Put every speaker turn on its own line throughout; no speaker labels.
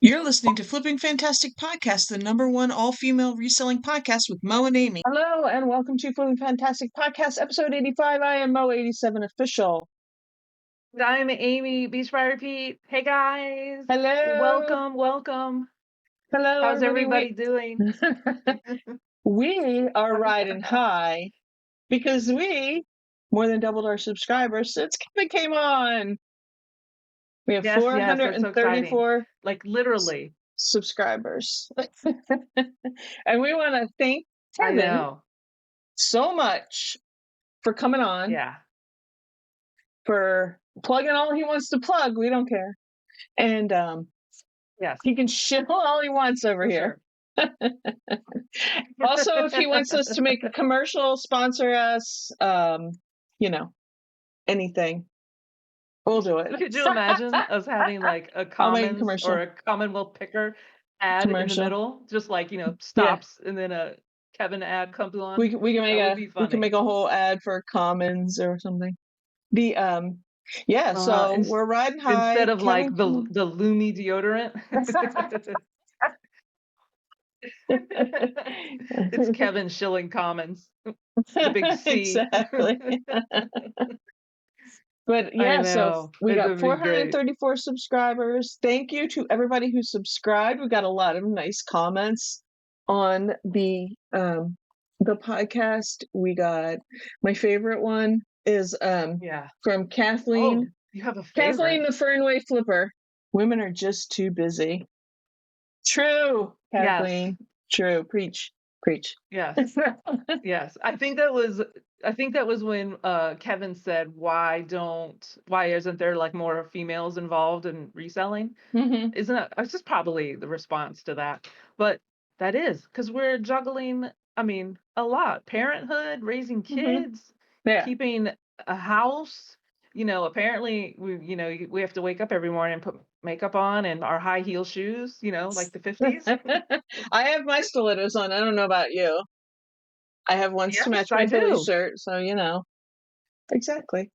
You're listening to Flipping Fantastic Podcast, the number one all-female reselling podcast with Mo and Amy. Hello, and welcome to Flipping Fantastic Podcast, episode 85. I am Mo87 official.
I'm Amy, Beach by Repeat. Hey guys.
Hello.
Welcome.
Hello,
How's everybody doing?
We are riding high because we more than doubled our subscribers since Kevin came on. We have
Yes, that's so exciting.
434
Like literally.
subscribers. And we want to thank
I
Kevin
know.
so much for coming on,
Yeah.
for plugging all he wants to plug. We don't care. And
Yes.
he can shit all he wants over
For
here.
sure.
Also, if he wants us to make a commercial, sponsor us, anything, we'll do it.
Could you imagine us having like a
I'll make a
Commons
commercial.
or a Commonwealth picker ad in the
Commercial.
middle? Just like,
Yeah.
stops and then a Kevin ad comes on.
We can
That would be
we can
funny.
make a whole ad for Commons or something. The so we're riding high.
Instead of like
Kevin
the Lumi deodorant. It's Kevin Schilling Commons. The big C.
Exactly. But
I
yeah, so
know.
we
It
got
would be great.
434 subscribers. Thank you to everybody who subscribed. We got a lot of nice comments on the podcast. We got my favorite one is
Yeah.
from Kathleen.
Oh, you have a
Kathleen
favorite.
the Fernway Flipper. Women are just too busy. True,
Yes.
Kathleen. True. Preach.
Yes. Yes. I think that was when Kevin said, why isn't there like more females involved in reselling?
Mhm.
Isn't that it's just probably the response to that. But that is because we're juggling, a lot. Parenthood, raising
Mhm.
kids,
Yeah.
keeping a house. Apparently we have to wake up every morning and put makeup on and our high heel shoes, like the 50s.
I have my stilettos on. I don't know about you. I have ones to match
Yes,
my
I
Philly
do.
shirt, so exactly.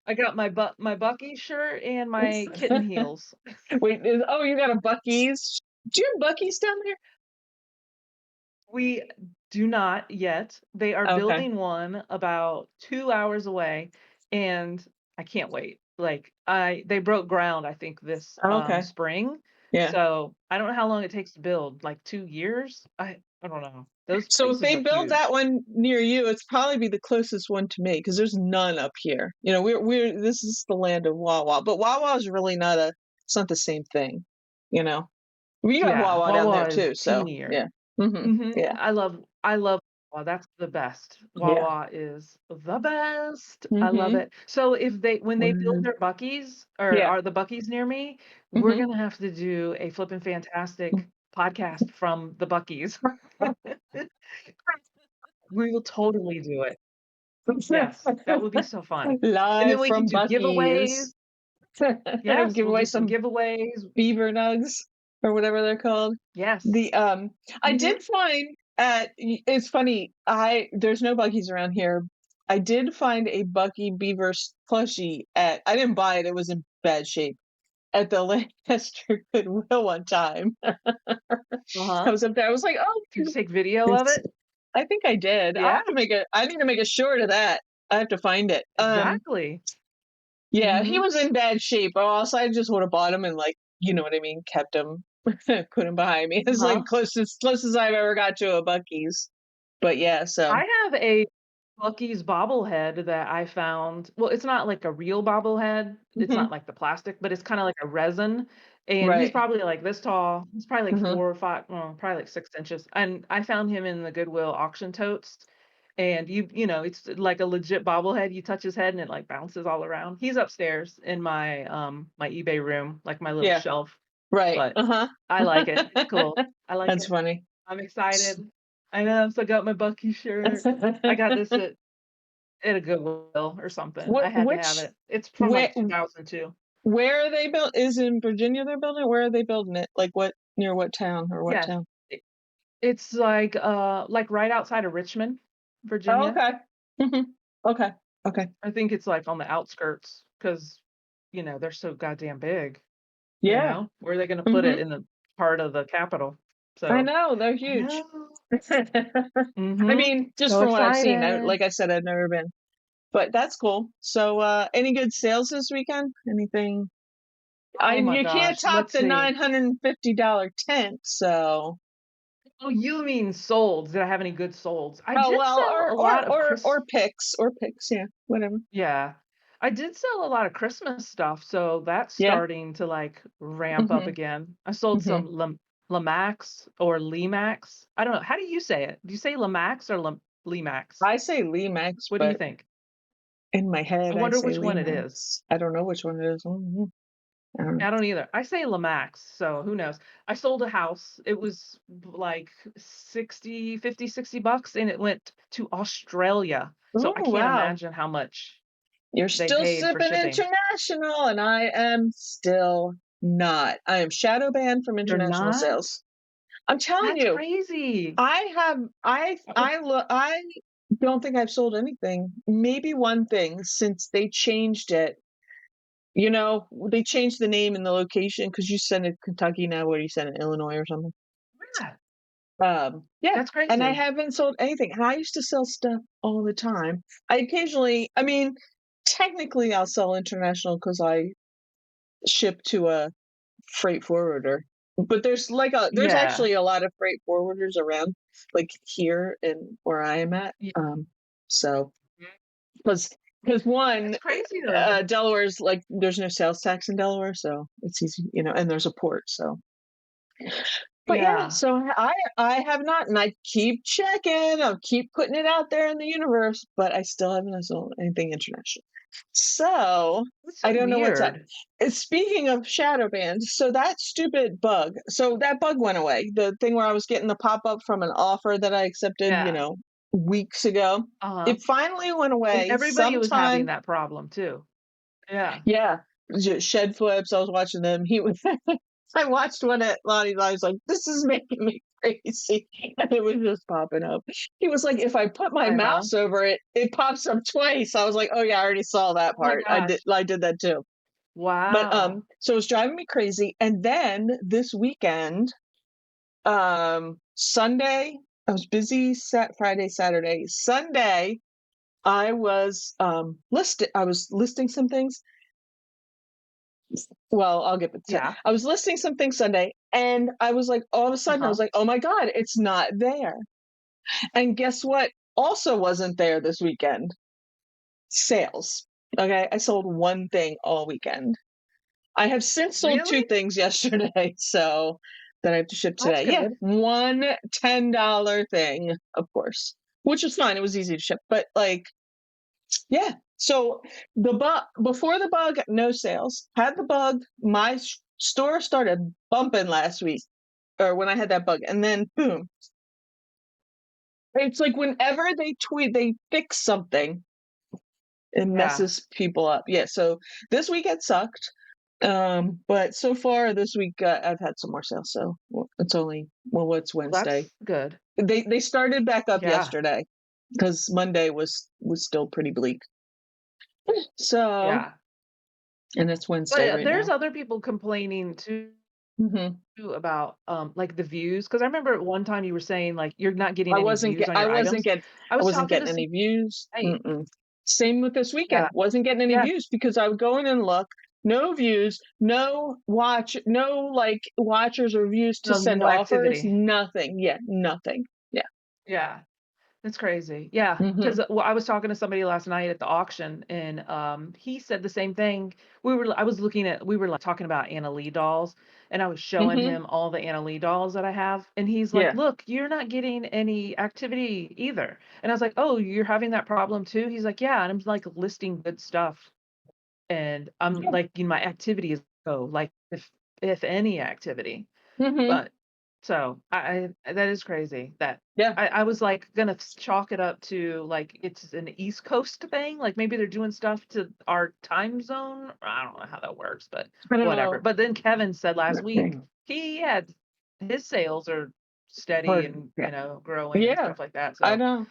I got my Bucky shirt and my kitten heels.
Wait, you got a Buc-ee's? Do you have Buc-ee's down there?
We do not yet. They are
Okay.
building one about 2 hours away, and I can't wait. Like, they broke ground, I think, this,
Okay.
spring.
Yeah.
So, I don't know how long it takes to build, like 2 years? I don't know. Those
So if
places
they
are
build that
huge.
one near you, it's probably be the closest one to me because there's none up here. This is the land of Wawa, but Wawa is really it's not the same thing, you know. We got
Yeah,
Wawa down there
Wawa is
too, so
teenier.
yeah. Yeah.
I love Wawa, that's the best.
Yeah.
Wawa is the best. I love
Mhm.
it. So when they build
Wow.
their Buc-ee's or
Yeah.
are the Buc-ee's near me, we're
Mhm.
gonna have to do a Flippin' Fantastic podcast from the Buc-ee's. We will totally do it. Yes, that would be so fun. And then
Live
we can
from
do giveaways.
Buc-ee's.
Yes,
Give
we'll
away
do some
some
giveaways.
beaver nugs or whatever they're called.
Yes.
The I
Mhm.
did find it's funny, there's no Buc-ee's around here. I did find a Bucky Beaver plushie I didn't buy it, it was in bad shape at the Lancaster Goodwill one time. I
Uh-huh.
was up there. I was like, "Oh,
Did you take video of
this."
it?
I think I did.
Yeah,
I need to make a short of that. I have to find it.
exactly.
Yeah, he
Mhm.
was in bad shape, or else I just would have bought him and, like, you know what I mean, kept him, put him behind me. It's like
Uh-huh.
closest I've ever got to a Buc-ee's. But yeah, so
I have a Bucky's bobblehead that I found. Well, it's not like a real bobblehead. It's not
Mhm.
like the plastic, but it's kinda like a resin, and he's
Right.
probably like this tall. He's probably like
Mhm.
4 or 5, well, probably like 6 inches, and I found him in the Goodwill auction totes, and it's like a legit bobblehead. You touch his head and it, like, bounces all around. He's upstairs in my eBay room, like my little
Yeah,
shelf,
right.
but
Uh-huh.
I like it. It's cool. I like
That's
it.
funny.
I'm excited. I know, so I got my Bucky shirt. I got this at a Goodwill or something.
What
I had to have
which
it. It's from,
where
like, 2002.
where are they built is in Virginia they're building it? Where are they building it? Like, what near what town or what
Yes.
town?
It it's like, right outside of Richmond,
Oh,
Virginia.
okay. Mhm. Okay. Okay.
I think it's, like, on the outskirts 'cause, they're so goddamn big.
Yeah.
Where are they gonna put it
Mhm.
in the heart of the capital?
I
So,
know, they're
I
huge.
know.
I
Mhm.
mean, just
So
from what I've seen,
excited.
like I said, I've never been, but that's cool. So, any good sales this weekend? Anything? I
Oh my
You can't
gosh,
top
let's
the
see.
$950 tent, so
Oh, you mean solds. Did I have any good solds? I
oh,
did
well,
sell a lot of
or picks, yeah, whatever.
Yeah. I did sell a lot of Christmas stuff, so that's
Yeah.
starting to, like, ramp up
Mhm,
again. I sold
mhm.
some Lamax or Limax. I don't know. How do you say it? Do you say Lamax or Limax?
I say Limex,
What do you
but
think?
in my
I
head, I
wonder
say
which one it is.
Limex. I don't know which one it is. Mhm. I don't know.
I don't either. I say Lamax, so who knows? I sold a house. It was like 60, 50, $60, and it went to Australia. So I
Oh,
can't
wow.
imagine how much
You're
they
still
paid for
sipping
shipping.
international, and I am still not. I am shadow banned from
You're
international
not?
sales. I'm telling
That's
you,
crazy.
I don't think I've sold anything. Maybe one thing since they changed it. They changed the name and the location because you send it Kentucky now. What do you send it, Illinois or something?
Yeah,
Yeah,
that's
and I
crazy.
haven't sold anything. And I used to sell stuff all the time. I mean, technically, I'll sell international because I ship to a freight forwarder. But there's
Yeah.
actually a lot of freight forwarders around, like here and where I am at.
Yeah.
So because one,
That's crazy though.
Delaware's like there's no sales tax in Delaware, so it's easy, and there's a port. So but yeah,
Yeah.
so I have not, and I keep checking. I'll keep putting it out there in the universe, but I still haven't sold anything international. So
That's
I
so
don't know what's up.
weird.
Speaking of shadow bans, so that stupid bug, so that bug went away. The thing where I was getting the pop up from an offer that I accepted,
Yeah.
weeks ago.
Uh-huh.
It finally went
And
away
everybody was having
sometime.
that problem too. Yeah.
Yeah, shed flips. I was watching them. He was. I watched one at Lonnie's. I was like, "This is making me crazy," and it was just popping up. He was like, "If I put my
Uh-huh.
mouse over it, it pops up twice." I was like, "Oh yeah, I already saw that
Oh my
part. I did.
gosh.
I did that too." But
Wow.
so it was driving me crazy. And then this weekend, Sunday, I was busy. Friday, Saturday, Sunday, I was listing some things. Well, I'll get to.
Yeah.
I was listing something Sunday, and I was like, all of a sudden, I
Uh-huh.
was like, "Oh my god, it's not there!" And guess what? Also, wasn't there this weekend? Sales. Okay, I sold one thing all weekend. I have since sold two
Really?
things yesterday, so that I have to ship
That's
today. Yeah,
good.
one $10 thing, of course, which is fine. It was easy to ship, but yeah. So the bug before the bug, no sales. Had the bug, my store started bumping last week, or when I had that bug, and then boom. It's like whenever they fix something, it
Yeah.
messes people up. Yeah. So this week it sucked, but so far this week I've had some more sales. So it's only what's
Well,
Wednesday?
that's good.
They started back up
Yeah.
yesterday because Monday was still pretty bleak. So
Yeah.
and it's
But,
Wednesday right
there's
now.
other people complaining too
Mhm.
about, like, the views. Because I remember at one time you were saying, like, you're not getting any views on
I
your
wasn't
items.
get
I
I
was
wasn't
talking
getting
to some
any views.
Right.
Mm-mm. Same with this
Yeah.
weekend. Wasn't getting any
Yeah.
views because I would go in and look, no views, no like watchers or views to
No
send
no
offers,
activity.
nothing. Yeah, nothing. Yeah.
Yeah. That's crazy. Yeah, because
Mhm.
well, I was talking to somebody last night at the auction, and, he said the same thing. I was looking at we were, like, talking about Anna Lee dolls, and I was showing
Mhm.
him all the Anna Lee dolls that I have, and he's like,
Yeah.
"Look, you're not getting any activity either." And I was like, "Oh, you're having that problem too?" He's like, "Yeah," and I'm, like, listing good stuff, and I'm
Yeah.
like, my activity is low, like, if any activity.
Mhm.
But so, I that is crazy that
Yeah.
I was, like, gonna chalk it up to, like, it's an East Coast thing, like, maybe they're doing stuff to our time zone? I don't know how that works, but
I don't
whatever.
know.
But then Kevin said last week
Okay.
he had his sales are steady
Or
and,
yeah.
growing and
Yeah.
stuff like that,
I
so
know.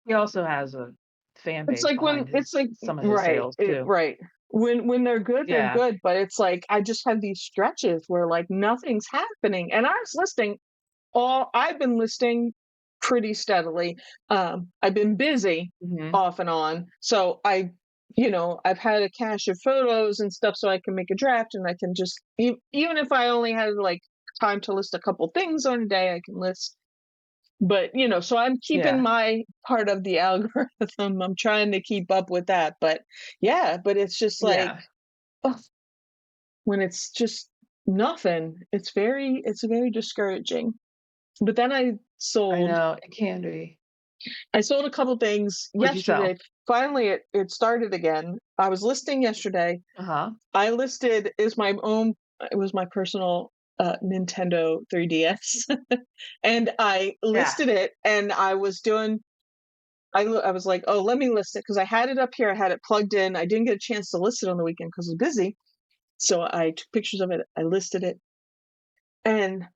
he also has a fan
It's
base
like when
behind
it's
his
like
some of his
right,
sales too.
right. When they're
Yeah.
good, but it's like I just have these stretches where, like, nothing's happening, and I was listing all I've been listing pretty steadily. I've been busy
Mhm.
off and on, so I've had a cache of photos and stuff so I can make a draft and I can just even if I only had like time to list a couple things on a day, I can list. But so I'm keeping
Yeah.
my part of the algorithm. I'm trying to keep up with that. But yeah, but it's just like
Yeah.
ugh, when it's just nothing, it's very discouraging. But then
I know, it can be.
I sold a couple things
What'd you
yesterday.
sell?
Finally, it started again. I was listing yesterday.
Uh-huh.
I listed is my own. It was my personal Nintendo 3DS, and I
Yeah.
listed it. And I was doing. I was like, oh, let me list it because I had it up here. I had it plugged in. I didn't get a chance to list it on the weekend because I was busy. So I took pictures of it. I listed it, and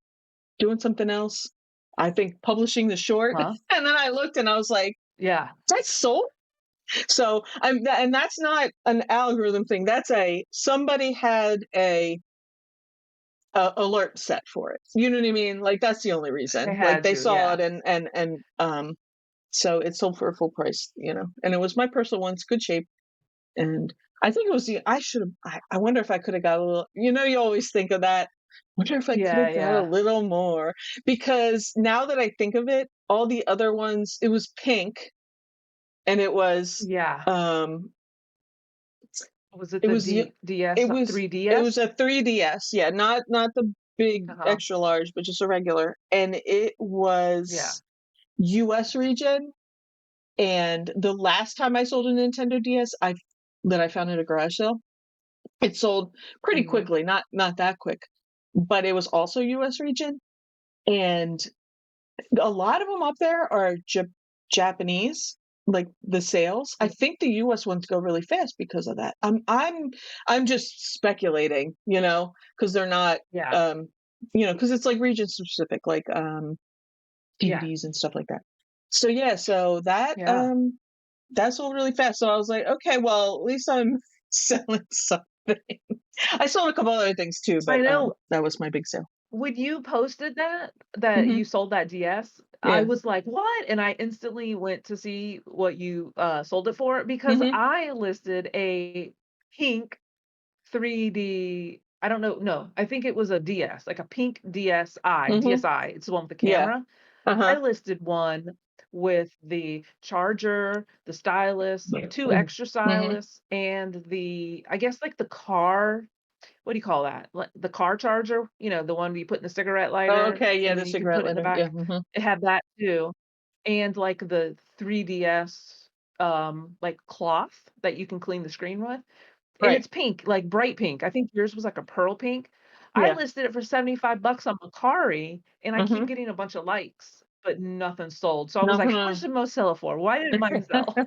doing something else. I think publishing the short.
Huh?
And then I looked and I was like,
Yeah.
that's sold. So and that's not an algorithm thing. That's a somebody had a alert set for it. You know what I mean? Like that's the only
They
reason. Like
had
they
to,
saw
yeah.
it and so it sold for a full price. And it was my personal one. It's good shape. And I think it was the I should have I wonder if I could have got a little you always think of that. Wonder if I could
Yeah,
have got a
yeah.
little more because now that I think of it, all the other ones it was pink and
Yeah.
um
Was it
it
the
was y
DS,
it was
3DS?
a 3DS, yeah, not the big
Uh-huh.
extra large, but just a regular, and it
Yeah.
was US region, and the last time I sold a Nintendo DS, I found at a garage sale, it sold pretty
Mhm.
quickly, not that quick, but it was also US region, and a lot of them up there are Japanese, like the sales. I
Mm.
think the US ones go really fast because of that. I'm just speculating, because they're not,
Yeah.
um, because it's like region specific, like
Yeah.
DVDs and stuff like that. So yeah, so that
Yeah.
that sold really fast. So I was like, okay, well, at least I'm selling something. I sold a couple other things too,
I
but
know.
that was my big sale.
When you posted that
Hmm.
you sold that DS, I
Yeah.
was like, "What?" And I instantly went to see what you, sold it for because
Hmm.
I listed a pink 3D. I don't know, no, I think it was a DS, like a pink
Hmm.
DSi, it's the one with the
Yeah.
camera. I
Uh-huh.
listed one with the charger, the stylus, 2
Mhm.
extra
Mhm.
stylus, and the I guess, like, the car what do you call that? Like, the car charger, the one you put in the cigarette
Oh,
lighter,
okay, yeah,
and
the
then you can
cigarette
put it in the
lighter, yeah,
back.
mhm.
It had that too, and, like, the 3DS, like, cloth that you can clean the screen with, and
Right,
it's pink, like, bright pink. I think yours was, like, a pearl pink. I
yeah,
listed it for $75 on Cary, and I keep
mhm.
getting a bunch of likes, but nothing sold. So I was like, "How much
No.
did most sell it for? Why didn't mine sell?"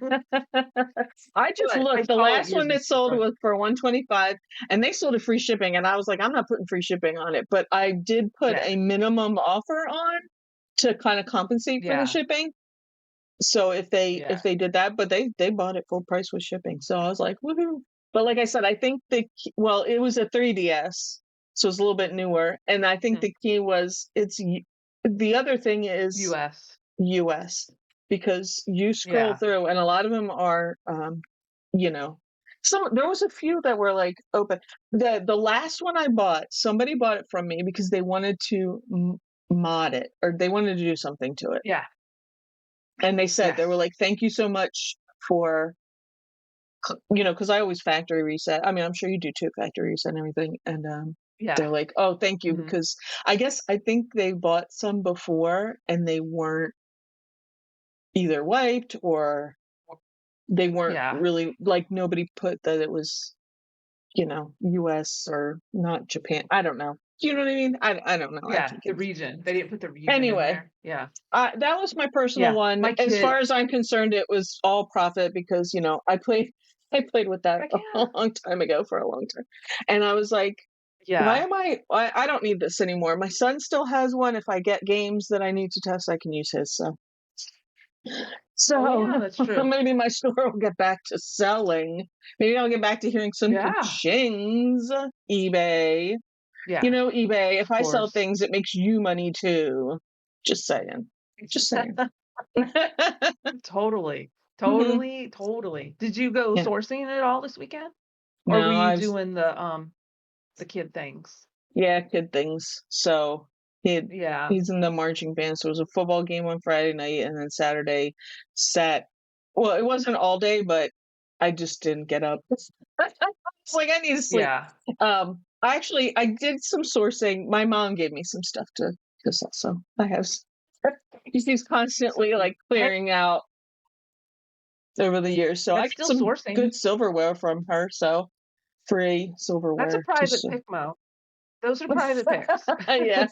I just
But I
looked, the
saw it
last
yours
one
was
that sold
different.
was for 125, and they sold it free shipping, and I was like, "I'm not putting free shipping on it," but I did put
Yeah,
a minimum offer on to kinda compensate for the
yeah,
shipping. So if
yeah.
they did that, but they bought it full price with shipping, so I was like, "Woohoo." But like I said, I think well, it was a 3DS, so it's a little bit newer, and I think
Mhm.
the key was the other thing is
US.
US, because you scroll
Yeah,
through and a lot of them are, you know there was a few that were, like, open. The last one I bought, somebody bought it from me because they wanted to m mod it, or they wanted to do something to it.
yeah,
And they were
yes,
like, "Thank you so much for" because I always factory reset. I mean, I'm sure you do too, factory reset and everything, and,
yeah,
they're like, "Oh, thank you,"
mhm,
because I think they bought some before and they weren't either wiped or they weren't
yeah,
really like, nobody put that it was, US or not Japan. I don't know. Do you know what I mean? I don't know. I
yeah,
can't
the
get
region. They didn't put the region in
anyway.
there. Yeah,
That was my personal
yeah.
one.
My
As
kid
far as I'm concerned, it was all profit because, I played with that
heck
a
yeah.
long time ago for a long time. And I was like, why
Yeah,
am I don't need this anymore. My son still has one. If I get games that I need to test, I can use his. So
Oh,
So
yeah, that's true.
maybe my store will get back to selling. Maybe I'll get back to hearing some
Yeah.
ka-chings. eBay. You
Yeah,
know, eBay, if
of
I sell
course.
things, it makes you money too. Just saying. Just saying.
Totally.
Mhm.
Totally, totally. Did you go
Yeah.
sourcing at all this weekend? Or were
No,
you
I've
doing the kid things?
yeah, kid things. So
Yeah.
he's in the marching band. So it was a football game on Friday night, and then Saturday sat. Well, it wasn't all day, but I just didn't get up. It's like I need to sleep.
Yeah.
I did some sourcing. My mom gave me some stuff to sell, so I have. She's constantly
Sweet.
like clearing out over the years. So I
That's
got
still
some
sourcing.
good silverware from her. So free
That's a
silverware, just
private pick, Mo. Those are private picks.
yeah.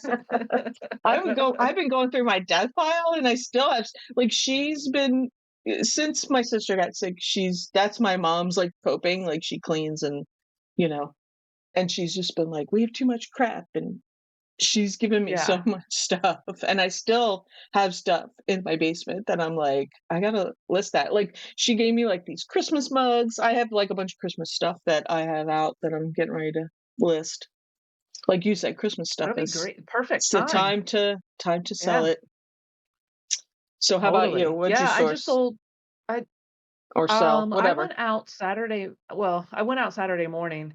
I've been going through my death pile, and I still have like she's been since my sister got sick. That's my mom's like coping. Like she cleans and you know, and she's just been like, we have too much crap, and she's given me so
Yeah.
much stuff, and I still have stuff in my basement that I'm like, I gotta list that. Like she gave me like these Christmas mugs. I have like a bunch of Christmas stuff that I have out that I'm getting ready to list. Like you said, Christmas stuff
That'll be
is
great. Perfect
it's the
time.
time to sell
Yeah,
it. So how about you?
totally.
What'd you
Yeah, I just
source
sold I
or sell?
I
Whatever.
went out Saturday I went out Saturday morning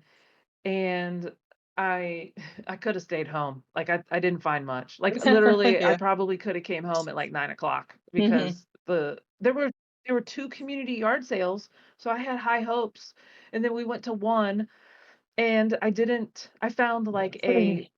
and I I coulda stayed home. Like, I didn't find much. Like, literally, I
Yeah.
probably coulda came home at, like, 9 o'clock
Mhm.
because there were 2 community yard sales, so I had high hopes, and then we went to 1, and I found, like a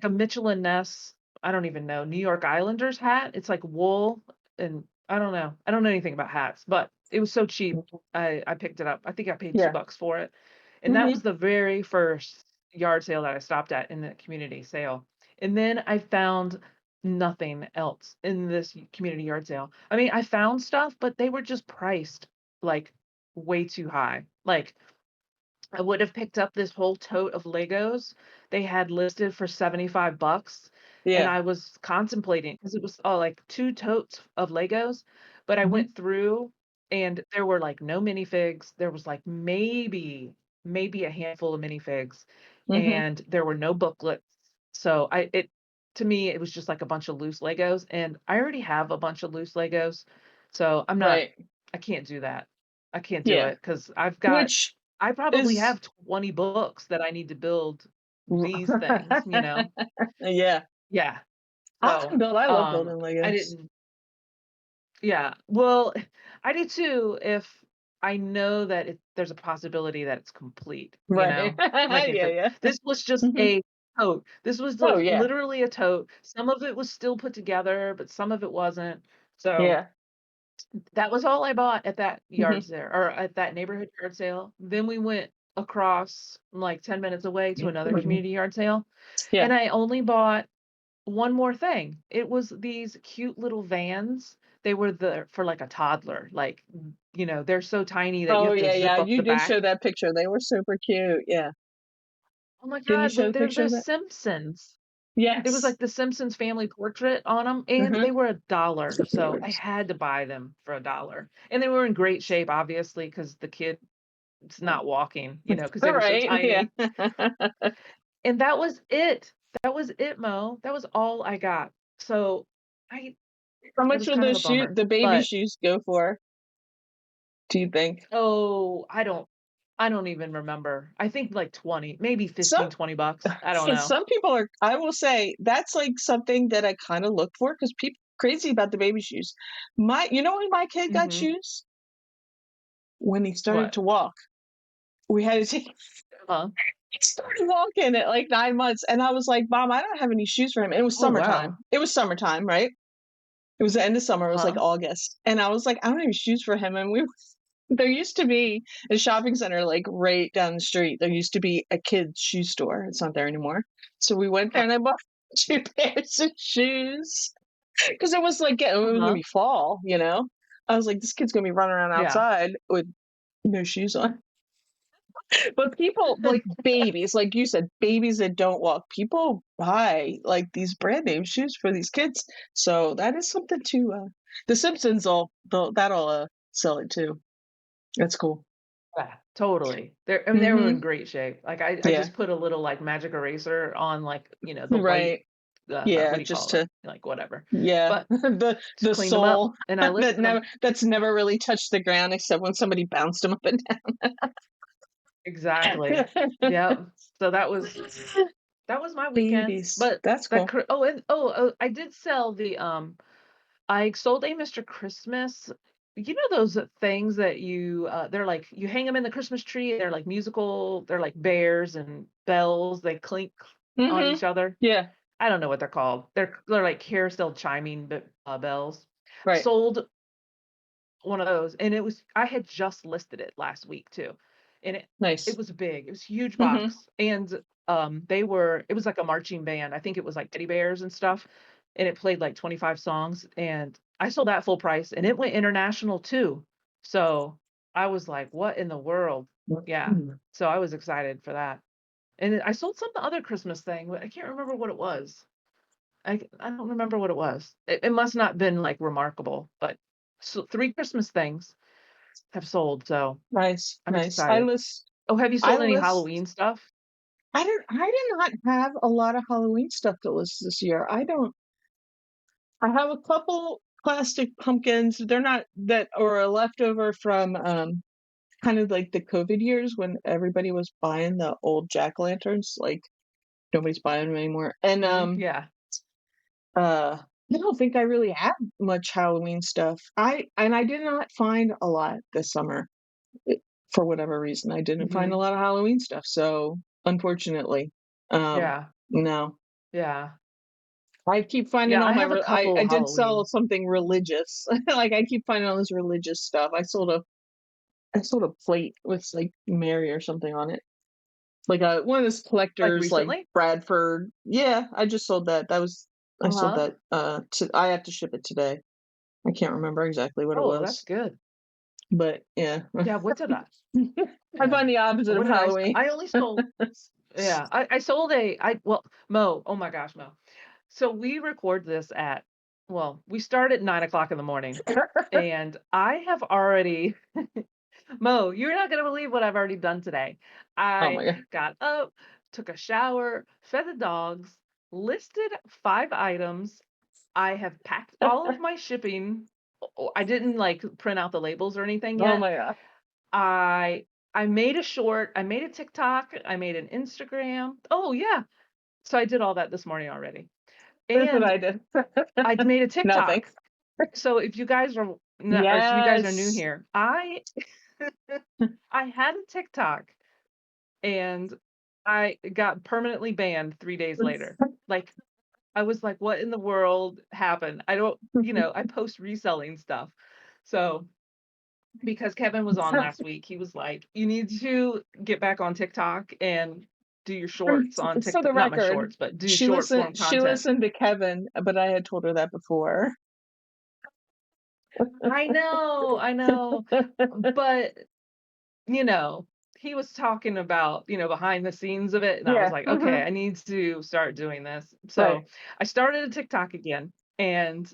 Michelin Ness, I don't even know, New York Islanders hat. It's like wool, and I don't know. I don't know anything about hats, but it was so cheap. I picked it up. I think I paid
Yeah.
2 bucks for it. And that was
Mhm.
the very first yard sale that I stopped at in the community sale. And then I found nothing else in this community yard sale. I mean, I found stuff, but they were just priced like way too high. Like I would have picked up this whole tote of Legos they had listed for 75 bucks, and
Yeah.
I was contemplating because it was, like 2 totes of Legos, but I
Mhm.
went through and there were, like, no minifigs, there was, like, maybe a handful of minifigs,
Mhm.
and there were no booklets, so to me, it was just, like, a bunch of loose Legos, and I already have a bunch of loose Legos, so
Right.
I can't do that. I can't do
Yeah.
it because
Which
I probably
is
have 20 books that I need to build these things, you know?
yeah.
Yeah.
I can
So,
build. I love building
I
Legos.
didn't yeah. Well, I do too if I know that there's a possibility that it's complete, you
Right.
know? Like if
Yeah,
it
yeah.
this was just
Mhm.
a tote. This was
Oh,
like
yeah.
literally a tote. Some of it was still put together, but some of it wasn't. So
Yeah.
that was all I bought at that yard
Mhm.
sale or at that neighborhood yard sale. Then we went across like 10 minutes away to another community yard sale,
Yeah.
and I only bought one more thing. It was these cute little vans. They were for like a toddler. Like, they're so tiny that you
Oh,
have to
yeah, yeah.
zip up
You
the
did show
back.
that picture. They were super cute. Yeah.
Oh my
Didn't you
god,
show
but
the
they're
picture
the
of that?
Simpsons. It was
Yes.
like the Simpsons family portrait on them, and they
Mhm.
were a dollar, so I had to buy them for a dollar. And they were in great shape, obviously, because the kid it's not walking, because they were so
Right. Yeah.
tiny. And that was it. That was it, Mo. That was all I got. So, I
How
it
much
was
will
kind of a bummer,
the baby
but,
shoes go for, do you think?
oh, I don't even remember. I think like 20, maybe
Some
15, 20 bucks. I don't know.
some people are I will say that's like something that I kinda look for because people crazy about the baby shoes. When my kid got
Mhm.
shoes? When he started
What?
to walk. We had to take
Huh?
he started walking at, like, 9 months, and I was like, "Mom, I don't have any shoes for him." And it was
Oh, wow.
summertime. It was summertime, right? It was the end of summer, it was, like,
Uh-huh.
August, and I was like, "I don't have any shoes for him," and there used to be a shopping center, like, right down the street. There used to be a kids' shoe store. It's not there anymore. So we went there and I bought 2 pairs of shoes because it was gonna
Uh-huh.
be fall, you know? I was like, "This kid's gonna be running around
Yeah.
outside with no shoes on." But people like babies, like you said, babies that don't walk, people buy, like, these brand name shoes for these kids. So that is something to, The Simpsons that'll, sell it too. That's cool.
Yeah, totally. I mean, they were in
Mhm.
great shape. Like, I
Yeah.
just put a little, like, magic eraser on, like, the white,
Right. Yeah,
what do you
just
call it?
to
Like, whatever.
yeah.
But just
The
cleaned them up,
soul
and I listed them.
that's never really touched the ground except when somebody bounced them up and
Exactly.
down.
Yep. So that was my weekend,
Babies.
but
That's
that
cool.
cr oh, I did sell I sold a Mr. Christmas. You know those things that they're like you hang them in the Christmas tree, they're like musical, they're like bears and bells, they clink on
Mhm.
each other.
Yeah,
I don't know what they're called. They're like carousel chiming bells.
right.
Sold one of those, and I had just listed it last week too, and it
Nice.
was big. It was a huge
Mhm.
box, and it was like a marching band. I think it was like teddy bears and stuff, and it played like 25 songs, and I sold that full price, and it went international too. So I was like, "What in the world?" Yeah.
Mhm.
So I was excited for that, and I sold some other Christmas thing, but I can't remember what it was. I don't remember what it was. It must not been, like, remarkable, but so 3 Christmas things have sold, so
Nice,
I'm
nice.
excited. Oh, have you
I
sold any
list
Halloween stuff?
I did not have a lot of Halloween stuff to list this year. I have a couple plastic pumpkins. They're not that or a leftover from kind of like the COVID years when everybody was buying the old jack-o'-lanterns, like nobody's buying them anymore. And
Mhm, yeah.
I don't think I really have much Halloween stuff. I did not find a lot this summer. It, for whatever reason, I didn't find a
Mhm.
lot of Halloween stuff. So unfortunately,
Yeah,
no.
yeah.
I keep finding
Yeah,
all
I
my
have a
I
couple
did sell
Halloween.
something religious. Like, I keep finding all this religious stuff. I sold a plate with, like, Mary or something on it. Like, one of those
Like,
collectors, like,
recently?
Bradford yeah, I just sold that. I sold
Uh-huh.
that, to I have to ship it today. I can't remember exactly what it
Oh, that's
was,
good.
but yeah.
Yeah, what did I
I
yeah.
find the opposite
What
of
did I
Halloween.
I only sold yeah, I sold Mo, oh my gosh, Mo. So we record this we start at 9 o'clock in the morning, and I have already Mo, you're not gonna believe what I've already done today.
Oh my
I
god.
got up, took a shower, fed the dogs, listed 5 items. I have packed all of my shipping. I didn't, like, print out the labels or anything
Oh
yet.
my god.
I I made a short, I made a TikTok, I made an Instagram. Oh, yeah. So I did all that this morning already.
Here's what
And
I did.
I made a
No,
TikTok.
thanks.
So if you guys are no or if you guys are new
Yes.
here, I had a TikTok and I got permanently banned 3 days later. Like, I was like, "What in the world happened?" I don't I post reselling stuff. So, because Kevin was on last week, he was like, "You need to get back on TikTok and do your shorts on
For the
TikTok, not my
record,
shorts, but do short form
she
content."
listened to Kevin, but I had told her that before.
I know, but you know, he was talking about, behind the scenes of it, and I was
Yeah,
like, "Okay,
mhm,
I need to start doing this." So,
right,
I started a TikTok again, and,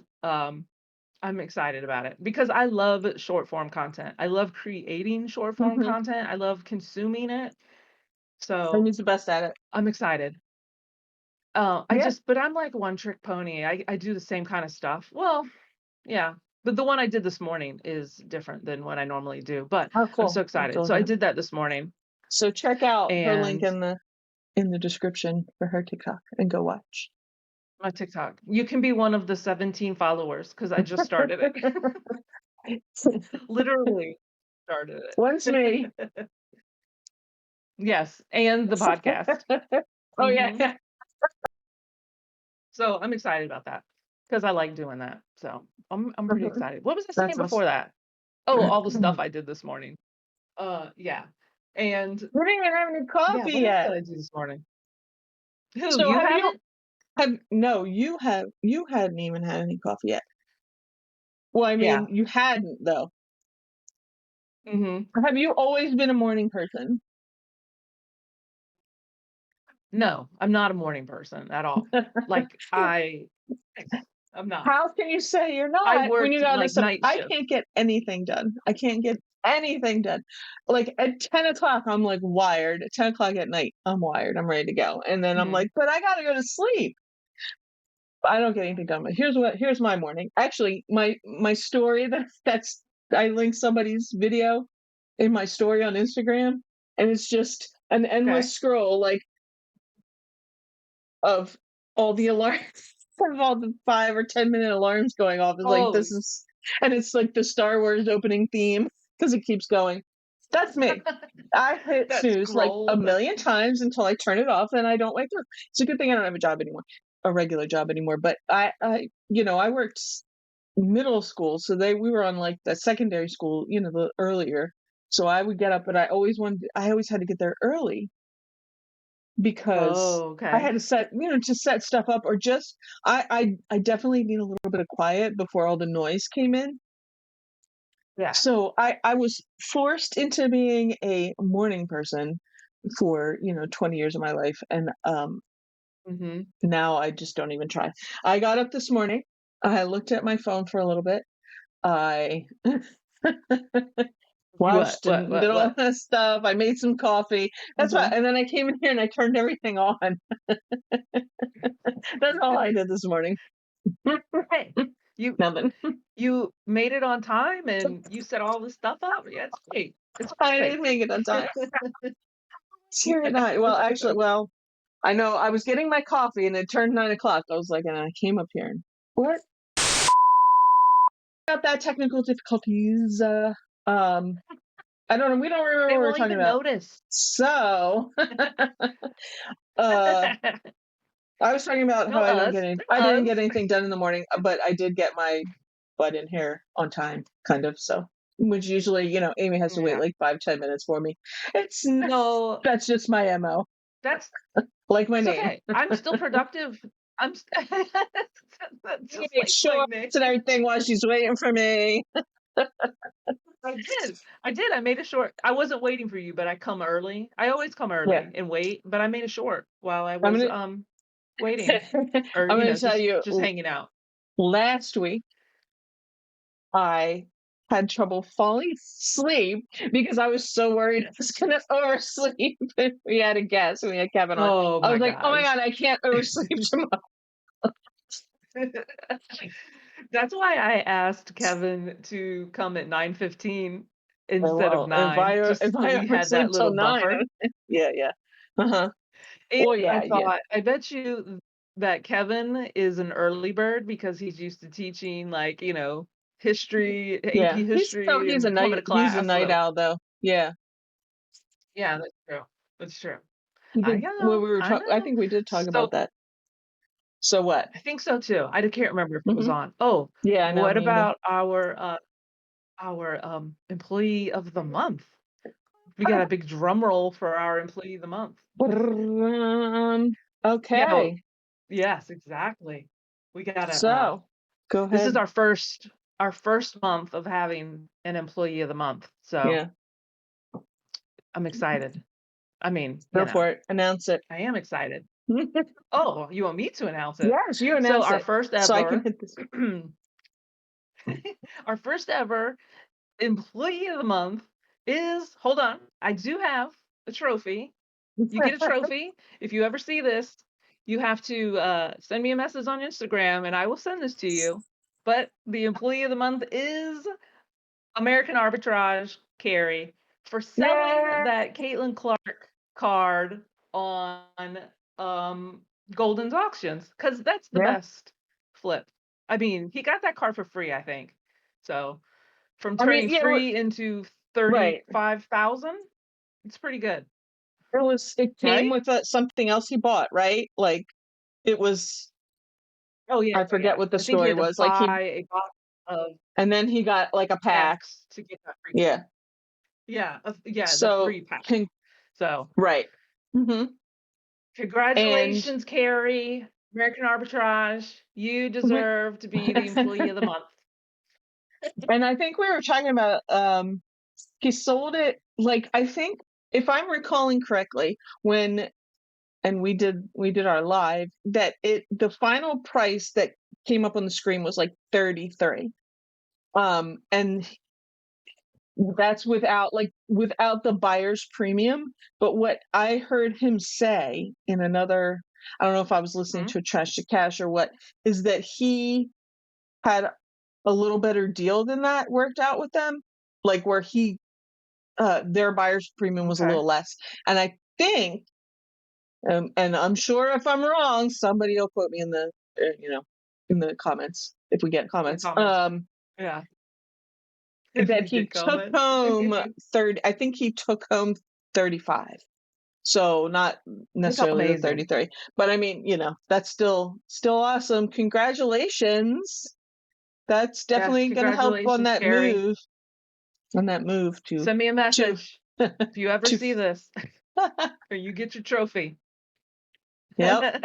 I'm excited about it because I love short form content. I love creating short form
mhm,
content. I love consuming it.
and
So,
he's the best at it.
I'm excited.
Yeah.
But I'm like one trick pony. I do the same kind of stuff. Well, yeah, but the one I did this morning is different than what I normally do, but
Oh,
I'm so
cool. I'll have to
excited.
look
So I
at it.
did that this morning,
So check out her link
and
in the description for her TikTok and go watch.
my TikTok. You can be one of the 17 followers because I just started it. Literally started
One's me.
it. Yes, and the podcast.
Oh, yeah,
Mhm.
yeah.
So I'm excited about that because I like doing that. So I'm pretty
Mhm.
excited. What was I saying
That's
before
awesome.
that? Oh, all the stuff
You
I did this morning. Yeah. And
didn't even have any
yeah,
coffee
what else did
yet.
I do this morning? Who,
So
you
have you
haven't?
have no, you hadn't even had any coffee yet. Well, I
Yeah.
mean, you hadn't though.
Mhm.
Have you always been a morning person?
No, I'm not a morning person at all. Like I'm not.
How can you say you're
I
not when you
worked,
got this
like,
stuff?
night
I
shift.
can't get anything done. I can't get anything done. Like at 10 o'clock, I'm like wired. At 10 o'clock at night, I'm wired. I'm ready to go. And then I'm
Mhm.
like, but I gotta go to sleep. I don't get anything done. But here's my morning. Actually, my story that's I linked somebody's video in my story on Instagram, and it's just an
Okay.
endless scroll like of all the alarms of all the 5 or 10 minute alarms going off. It's like
Oh,
this is, and it's like the Star Wars opening theme because it keeps going. That's me. I hit
that
snooze like a
scroll, that's
million times until I turn it off and I don't wake up. It's a good thing I don't have a job anymore, a regular job anymore. But I worked middle school, so we were on like the secondary school, the earlier. So I would get up, but I always had to get there early because
oh,
I
okay.
had to set stuff up or just I definitely need a little bit of quiet before all the noise came in.
Yeah.
So I was forced into being a morning person for, 20 years of my life, and
Mhm.
now I just don't even try. I got up this morning, I looked at my phone for a little bit. I
You what?
washed
What?
and
What?
did all
What?
that stuff. I made some coffee. That's
Uh-huh.
what, and then I came in here and I turned everything on. That's all I did this morning.
Hey, you
Nothing.
you made it on time and you set all this stuff up. Yeah, it's great. It's
I didn't
perfect.
make it on time. Here at night. Well, I know I was getting my coffee and it turned 9 o'clock. I was like, and I came up here and what? Got that technical difficulties. Um, I don't know. We don't remember
They
what we were
won't
talking
even
about.
notice.
So, uh, I was talking about how
They'll They'll
I didn't get
us.
anything done in the morning, but I did get my butt in here on time, kind of. So, which usually, Amy has to wait
Yeah.
like 5-10 minutes for me.
No,
That's just my MO,
that's
like my
it's
name.
okay. I'm still productive. That's
She
just
made
like my
shorts
name.
and everything while she's waiting for me.
I did. I did. I made a short. I wasn't waiting for you, but I come early. I always come
Yeah,
early and wait, but I made a short while I
I'm
was
gonna.
waiting or
I'm gonna tell you.
just hanging out.
Last week, I had trouble falling asleep because I was so worried I was gonna oversleep. We had a guest, we had Kevin on.
Oh
I was
my
like, "Oh my
gosh.
god, I can't oversleep tomorrow."
That's why I asked Kevin to come at 9:15 instead of
Well,
9,
if
just so
I
we had
oversleep
that
till
little
9,
buffer.
yeah, yeah, uh-huh.
And
Well,
I
yeah, yeah,
thought, I bet you that Kevin is an early bird because he's used to teaching, like, history,
yeah.
AP history,
He's a
and coming to
he's a
class,
night
so
owl though. Yeah,
yeah, that's true. That's true.
we did. Well,
I
I
know.
think we did talk
So
about that. So what?
I think so too. I can't remember if it was
Hmm.
on. Oh,
Yeah, I know.
what
Me either.
about our employee of the month? We got a big drum roll for our employee of the month. Yeah, well,
Okay.
yes, exactly. We gotta
So, go
this is
ahead.
our first month of having an employee of the month. So
Yeah,
I'm excited. I mean,
go for it. Announce it.
I am excited. Oh, you want me to announce it?
Yes, you
So
announce it so I can hit this.
our first ever employee of the month is, hold on, I do have a trophy. You get a trophy. If you ever see this, you have to send me a message on Instagram and I will send this to you. But the employee of the month is American Arbitrage Cary for selling
Yeah,
that Caitlin Clark card on Golden's auctions because that's the
yeah.
best flip. I mean, he got that card for free, I think. So from
I mean,
turning
yeah,
free into
right.
35,000, it's pretty good,
It came
right?
with something else he bought, right? Like it was,
Oh yeah,
I
yeah,
forget
yeah.
what the
I think he
story
had to
was. Like
buy a box of
and then he got like a pack.
packs to get that free card.
Yeah.
Yeah, yeah, the
So,
free pack. So
right. Hmm. And,
congratulations, Carrie, American Arbitrage. You
we-
deserve to be the employee of the month.
and I think we were talking about, he sold it, like, I think if I'm recalling correctly, when and we did our live that the final price that came up on the screen was like 33. And that's without without the buyer's premium. But what I heard him say in another, I don't know if I was listening
Mhm.
to a Trash to Cash or what, is that he had a little better deal than that worked out with them, like where he their buyer's premium was a
Okay.
little less. And I think, and I'm sure if I'm wrong, somebody will quote me in the in the comments if we get
In the
comments.
comments. Yeah. If
That
we
he
get
took
comments.
home 30. I think he took home 35. So not
That's
necessarily the
amazing.
33, but I mean, that's still awesome. Congratulations. That's
Yes,
definitely going to help
congratulations, Cary.
on that move
Send me a
to
message if you ever
to
see this or you get your trophy.
Yep.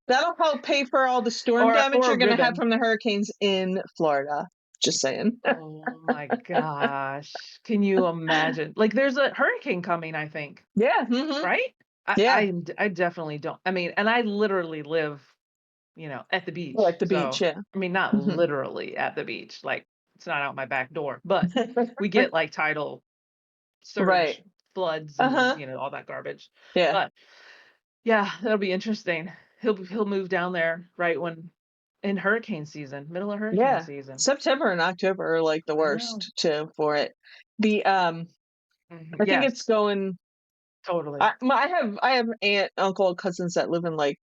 That'll help pay for all the storm damage
Or a
you're going to have
ribbon.
from the hurricanes in Florida. Just saying.
Oh my gosh. Can you imagine? Like, there's a hurricane coming, I think,
Yeah. Hmm.
right?
Yeah.
I definitely don't, I mean, and I literally live, at the
Like
beach.
the beach.
So,
Yeah.
I mean, not
Hmm.
literally at the beach, like, it's not out my back door, but we get, like, tidal
Right.
surge, floods,
Uh
and,
huh.
all that garbage.
Yeah.
But, yeah, that'll be interesting. He'll move down there right when in hurricane season, middle of hurricane
Yeah.
season.
September and October are like the
I know.
worst too for it. The
Mhm.
I think it's
Yes,
going.
totally.
I have aunt, uncle, and cousins that live in like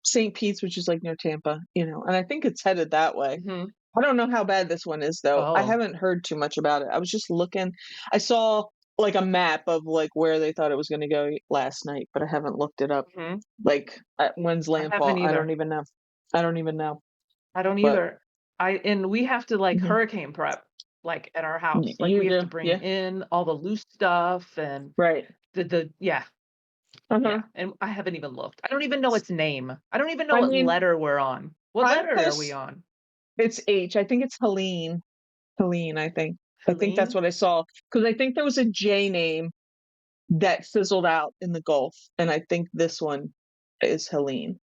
St. Pete's, which is like near Tampa, and I think it's headed that way.
Mhm.
I don't know how bad this one is though. I
Oh.
haven't heard too much about it. I was just looking. I saw like a map of like where they thought it was going to go last night, but I haven't looked it up.
Mhm.
Like when's
I haven't
landfall? I don't
either.
even know. I don't even know.
I don't
But
either. And we have to, like,
mhm.
hurricane prep, like, at our house. Like,
You
we have
do,
to bring
yeah,
in all the loose stuff and
right.
the yeah,
Uh-huh.
yeah, and I haven't even looked. I don't even know its name. I don't even know
I
what
mean,
letter we're on. What
I'm
letter are we
close.
on?
It's H. I think it's Helene. Helene. I think. I think that's
Helene?
what I saw because I think there was a J name that fizzled out in the Gulf, and I think this one is Helene.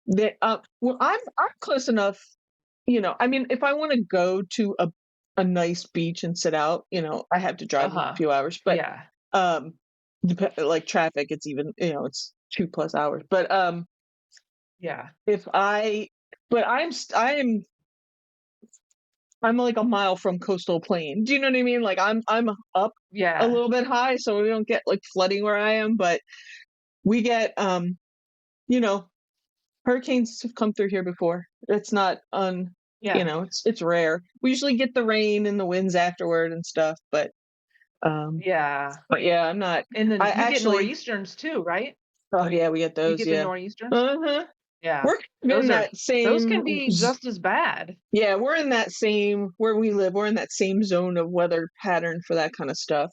Well, I'm close enough. I mean, if I want to go to a nice beach and sit out, I have to drive a
Uh-huh.
few hours. But
Yeah.
um, like traffic, it's even it's 2+ hours. But
Yeah.
if I, but I'm like a mile from coastal plain. Do you know what I mean? Like I'm up a
Yeah.
little bit high, so we don't get like flooding where I am, but we get you know hurricanes have come through here before. It's not
Yeah.
it's rare. We usually get the rain and the winds afterward and stuff, um
Yeah.
but yeah, I'm not.
And then
I
you get
actually
nor'easters too, right?
Oh yeah, we get
You
those,
get the
yeah.
nor'easters?
Uh-huh.
Yeah.
We're kind of in
Those are
that
those
same
can be just as bad.
yeah, we're in that same where we live. We're in that same zone of weather pattern for that kind of stuff.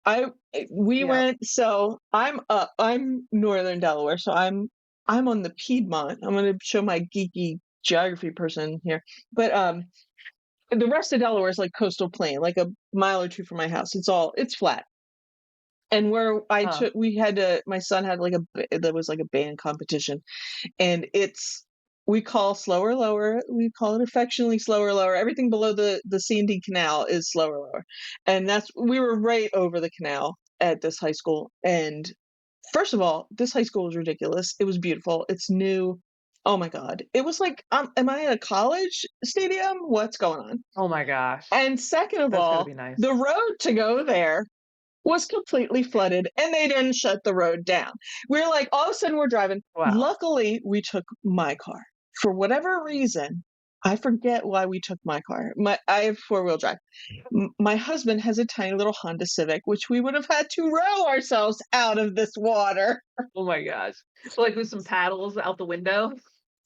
I We
Yeah.
went so I'm northern Delaware, so I'm on the Piedmont. I'm going to show my geeky geography person here. But the rest of Delaware is like coastal plain, like a mile or two from my house. It's flat. And where I
Huh.
took we had to my son had like there was like a band competition, and we call slower lower, we call it affectionately slower lower. Everything below the C&D canal is slower lower. And we were right over the canal at this high school. And first of all, this high school was ridiculous. It was beautiful. It's new. Oh my god. It was like, am I at a college stadium? What's going on?
Oh my gosh.
And second of
That's gotta
all,
be nice.
the road to go there was completely flooded and they didn't shut the road down. We're like, all of a sudden we're driving.
Wow.
Luckily, we took my car. For whatever reason, I forget why we took my car. I have four-wheel drive. My husband has a tiny little Honda Civic, which we would have had to row ourselves out of this water.
Oh my gosh. Like with some paddles out the window?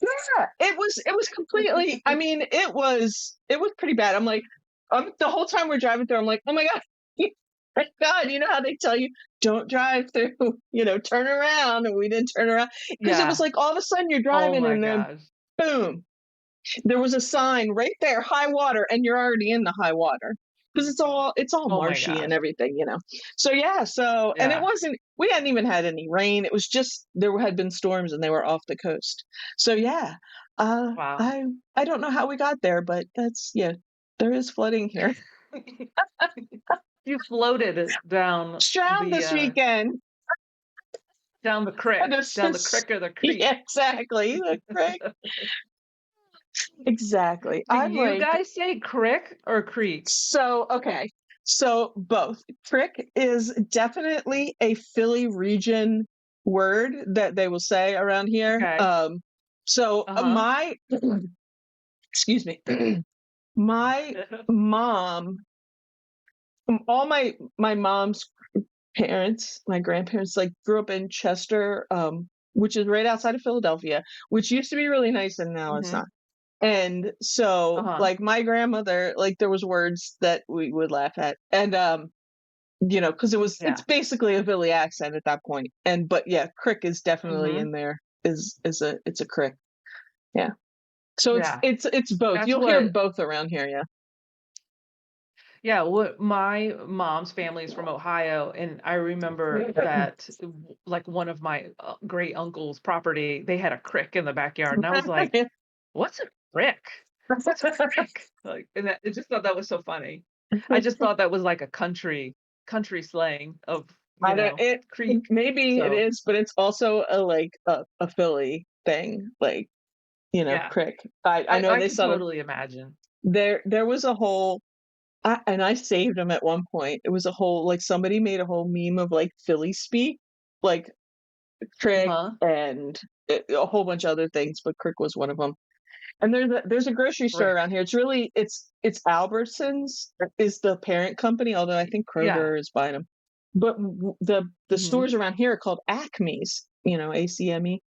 Yeah, it was completely. I mean, it was pretty bad. I'm like, the whole time we're driving through, I'm like, oh my god, my god, you know how they tell you don't drive through, turn around, and we didn't turn around because it was
Yeah.
like all of a sudden you're
Oh
driving
my
and then
gosh.
boom, there was a sign right there, high water, and you're already in the high water. 'cause it's all
Oh my
marshy and
gosh.
everything, you know? So, yeah, and it
Yeah.
wasn't we hadn't even had any rain, it was just there had been storms and they were off the coast. So, yeah, uh,
Wow.
I I don't know how we got there, but yeah, there is flooding here.
You floated
Stroud this weekend. And it's
down the
just
crick or the creek.
yeah, exactly, the crick. Exactly.
Do
I'm
you
like
guys say crick or creek?
okay. So both. Crick is definitely a Philly region word that they will say around here.
Okay.
So
Uh-huh.
my excuse me. My mom, all my mom's parents, my grandparents, like grew up in Chester, which is right outside of Philadelphia, which used to be really nice and now it's not.
Mhm.
And so,
Uh-huh.
like my grandmother, like there was words that we would laugh at, and because it's
Yeah.
basically a Philly accent at that point. And but yeah, crick is definitely
Mhm.
in there. It's a crick. Yeah. So it's
Yeah.
it's it's both.
That's
You'll hear
what
both around here. Yeah.
Yeah, what my mom's family is from Ohio, and I remember that, like, one of my, great uncle's property, they had a crick in the backyard, and I was like, "What's a crick? What's a crick?" Like, and I just thought that was so funny. I just thought that was like a country slang of,
I don't.
creek.
Maybe it
So,
is, but it's also a Philly thing. Like
yeah,
crick. I know
I
they
could
sort of
totally imagine.
there was a whole and I saved them at one point. It was a whole like somebody made a whole meme of like Philly speak, like crick
Uh-huh.
and a whole bunch of other things, but crick was one of them. And there's a grocery store around
Crick.
here. It's Albertsons is the parent company, although I think
Yeah.
Kroger is buying them. But the
Mhm.
stores around here are called Acme's, ACME.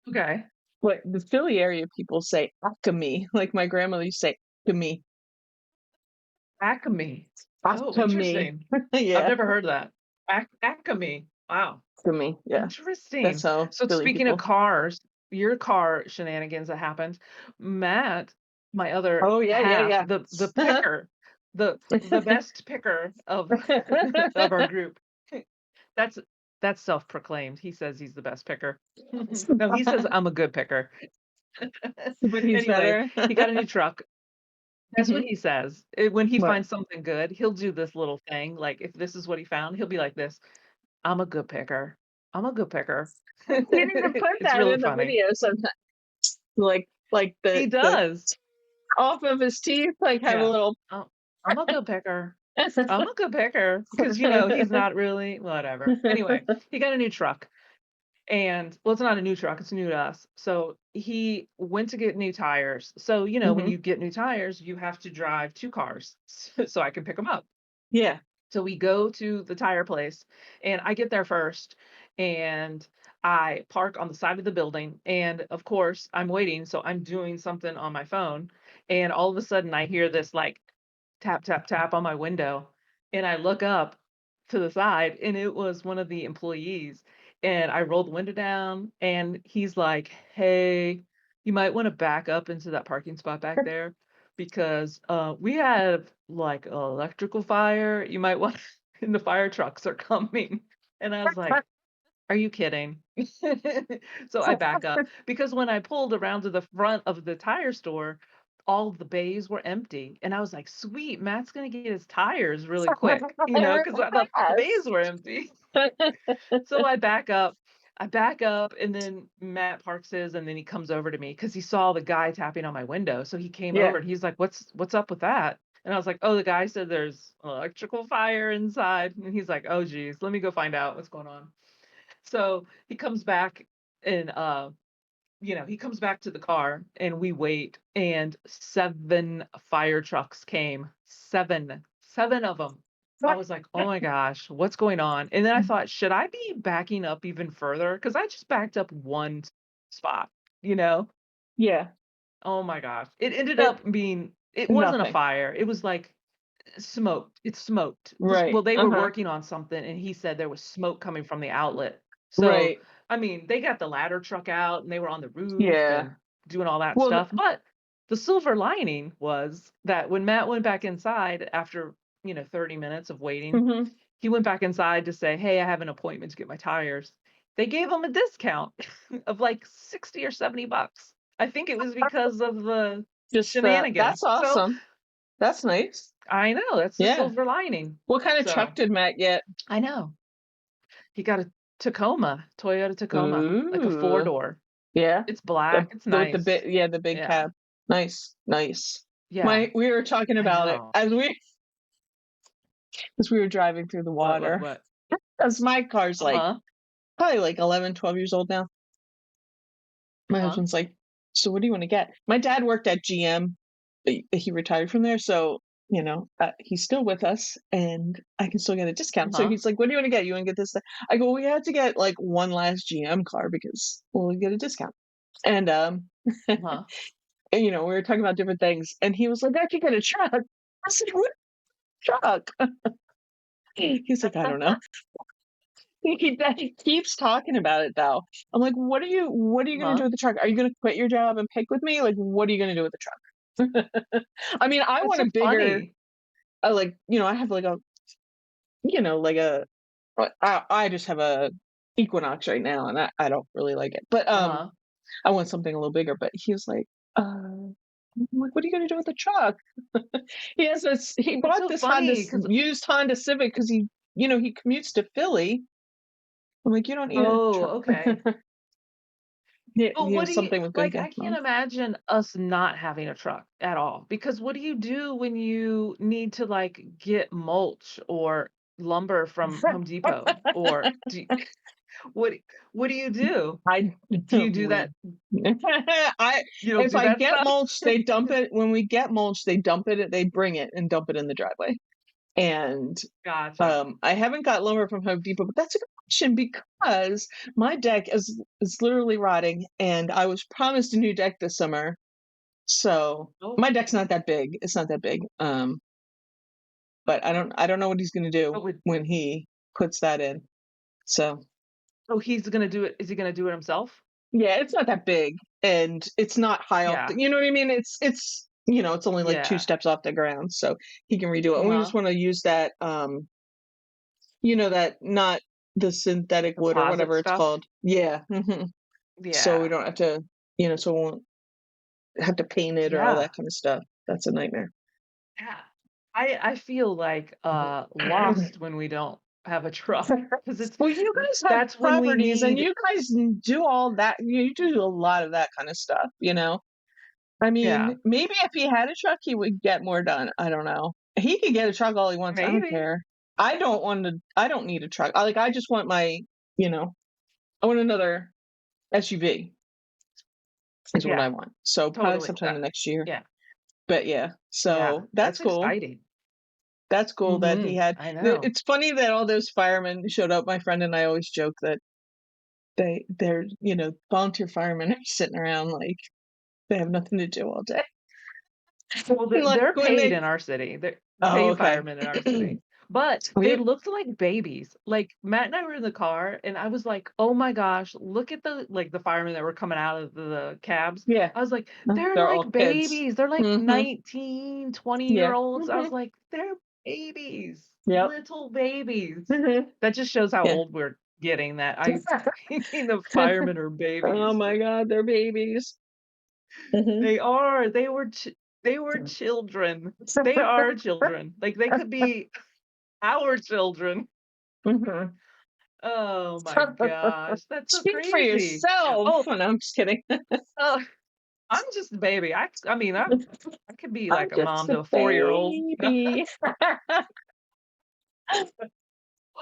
Okay.
But the Philly area people say Acme, like my grandmother used to say Acme,
Acme. Oh,
Acme.
interesting. I've
Yeah,
never heard that. Acme. Wow.
Acme. Yeah, that's
Interesting.
how
So
Philly
speaking of
people.
cars, your car shenanigans that happened, Matt, my other
Oh yeah,
half,
yeah,
the
yeah.
picker, the best picker of of our group. That's that's self-proclaimed. He says he's the best picker. No, he says I'm a good picker.
But he's
Anyway,
better.
he got a new truck. That's what
Mhm.
he says. When he
What?
finds something good, he'll do this little thing. Like if this is what he found, he'll be like this. I'm a good picker. I'm a good picker.
He didn't even put
It's
that
really
in the
funny.
video sometimes. Like
He
the
does.
off of his teeth, like have a
Yeah.
little.
Oh, I'm a good picker. I'm a good picker because he's not really whatever. Anyway, he got a new truck and well, it's not a new truck, it's new to us. So he went to get new tires. So, when
Mhm.
you get new tires, you have to drive 2 cars so I can pick them up.
Yeah.
So we go to the tire place, and I get there first, and I park on the side of the building. And of course, I'm waiting, so I'm doing something on my phone. And all of a sudden, I hear this like tap, tap, tap on my window. And I look up to the side, and it was one of the employees. And I rolled the window down, and he's like, "Hey, you might want to back up into that parking spot back there because we have like an electrical fire. You might want and the fire trucks are coming." And I was like, "Are you kidding?" So I back up because when I pulled around to the front of the tire store, all of the bays were empty. And I was like, "Sweet, Matt's gonna get his tires really quick," because I thought the bays
Yes.
were empty. So I back up, and then Matt parks his, and then he comes over to me because he saw the guy tapping on my window. So he came over
Yeah.
and he's like, "What's up with that?" And I was like, "Oh, the guy said there's an electrical fire inside." And he's like, "Oh, geez, let me go find out what's going on." So he comes back and he comes back to the car and we wait and 7 fire trucks came. 7 of them. I was like, "Oh my gosh, what's going on?" And then I thought, "Should I be backing up even further?" Because I just backed up 1 spot, you know?
Yeah.
Oh my gosh. It ended
But
up being it wasn't a
nothing.
fire. It was like smoked. It's smoked.
Right.
Well, they were
Uh-huh.
working on something, and he said there was smoke coming from the outlet. So,
Right.
I mean, they got the ladder truck out, and they were on the roof
Yeah.
and doing all that
Well,
stuff, but the silver lining was that when Matt went back inside after 30 minutes of waiting.
Mhm.
He went back inside to say, "Hey, I have an appointment to get my tires." They gave him a discount of like 60 or 70 bucks. I think it was because of the
Just, that's
shenanigans. So,
awesome. That's nice.
I know, that's the
Yeah.
silver lining.
What kinda truck
So,
did Matt get?
I know. He got a Tacoma, Toyota Tacoma, like a
Ooh.
four-door.
Yeah.
It's black, it's
The with the
nice.
big yeah, the big
Yeah.
cab. Nice, nice.
Yeah,
My we were talking
I
about it
know.
as we were driving through the water.
What?
'Cause my car's, like,
Uh-huh,
probably, like, 11, 12 years old now. My
uh-huh,
husband's like, "So what do you wanna get?" My dad worked at GM, but he retired from there, so, he's still with us, and I can still get a discount. So
uh-huh,
he's like, "What do you wanna get? You wanna get this, that?" I go, "We had to get, like, one last GM car because we'll get a discount." And,
uh-huh.
and, we were talking about different things, and he was like, "I could get a truck." I said, "What truck?" He's like, "I don't know." He keeps talking about it though. I'm like, what are you gonna do
Uh-huh.
with the truck? Are you gonna quit your job and pick with me? Like, what are you gonna do with the truck? I mean, I
That's
want
so
a bigger,
funny.
like, I have like like I just have a Equinox right now, and I don't really like it, but
Uh-huh.
I want something a little bigger. But he was like, I'm like, what are you gonna do with the truck? He
It's
bought
so
this
funny because
used Honda Civic because he commutes to Philly. I'm like, you don't need a
oh,
truck.
okay. But
He
what
has
do you
something with good
like,
gas
I can't
mileage.
imagine us not having a truck at all, because what do you do when you need to, like, get mulch or lumber from Home Depot? Or what what do you do?
I
Do you do
we
that
I
you don't
if
do
I
that
get
stuff?
mulch, they dump it when we get mulch, they dump it, they bring it and dump it in the driveway. And
Gotcha.
I haven't got lumber from Home Depot, but that's a good question because my deck is literally rotting, and I was promised a new deck this summer. So
Oh,
my deck's not that big. It's not that big. But I don't know what he's gonna do
what would
when he puts that in. So
oh, he's gonna do it is he gonna do it himself?
yeah, it's not that big, and it's not high off
Yeah.
the, you know what I mean? It's only like 2
Yeah.
steps off the ground, so he can redo it, and we just
Uh-huh.
wanna use that, that not the synthetic wood or
Composite
whatever it's
stuff?
called. Yeah, mhm. So we
Yeah.
don't have to, so we won't have to paint it or all
Yeah.
that kinda stuff. That's a nightmare.
Yeah. I feel like, lost when we don't have a truck because it's
Well, you guys have
that's when we
properties, and
need
you guys do all that, you do a lot of that kinda stuff, you know? I
yeah,
mean, maybe if he had a truck, he would get more done. I don't know. He could get a truck all he wants. I don't
maybe.
care. I don't need a truck. I just want you know, I want another SUV is what
Yeah,
I want. So probably
totally,
sometime in the next year.
yeah,
But yeah,
yeah,
so that's
that's
cool.
exciting.
That's cool that he
Mhm,
had.
I know.
It's funny that all those firemen showed up. My friend and I always joke that volunteer firemen are sitting around like they have nothing to do all day.
Well,
Like
they're
when
paid
they
in our city. They're
Oh,
paid
okay.
firemen in our city, but they
We
looked like babies. Like, Matt and I were in the car, and I was like, "Oh my gosh, look at the firemen that were coming out of the cabs."
Yeah.
I was like, "They're
They're all
like
kids.
babies. They're like
Mhm.
19, 20 year
Yeah.
olds." I was
Mhm.
like, "They're babies,
Yep.
little babies."
Mhm.
That just shows how
Yeah.
old we're getting that I thinking the firemen are
Oh
babies.
my god, they're babies. Mhm.
They are. They were children. They are children. Like, they could be our children.
Mhm.
Oh my gosh, that's so
Speak for
crazy.
yourself.
Oh,
Oh, no, I'm just kidding.
uh, I'm just a baby. I mean, I could be
I'm
like a
just
mom to
a
a 4-year-old.
baby.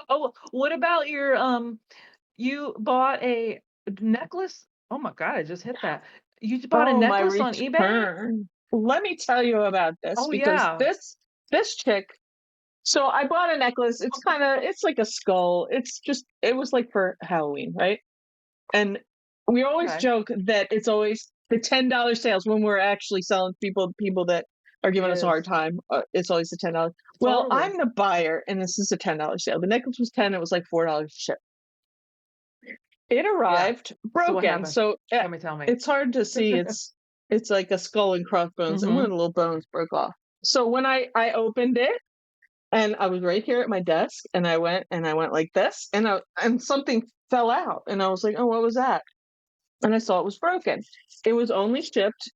Oh, what about you bought a necklace? Oh my god, I just hit that. You bought a
Oh, my
necklace on eBay?
return. Let me tell you about this
Oh,
because
yeah.
this chick. So I bought a necklace. It's like a skull. It was like for Halloween, right? And we always
Okay.
joke that it's always the $10 sales when we're actually selling people that are
It
giving us a hard
is.
time. It's always the $10. Well,
Totally.
I'm the buyer, and this is a $10 sale. The necklace was 10. It was like $4 to ship. It
Yeah.
arrived
So what
broken,
happened?
so
Tell me.
it's hard to see. It's like a skull and crossbones, and one of
Mhm.
the little bones broke off. So when I opened it, and I was right here at my desk, and I went like this, and something fell out, and I was like, "Oh, what was that?" And I saw it was broken. It was only shipped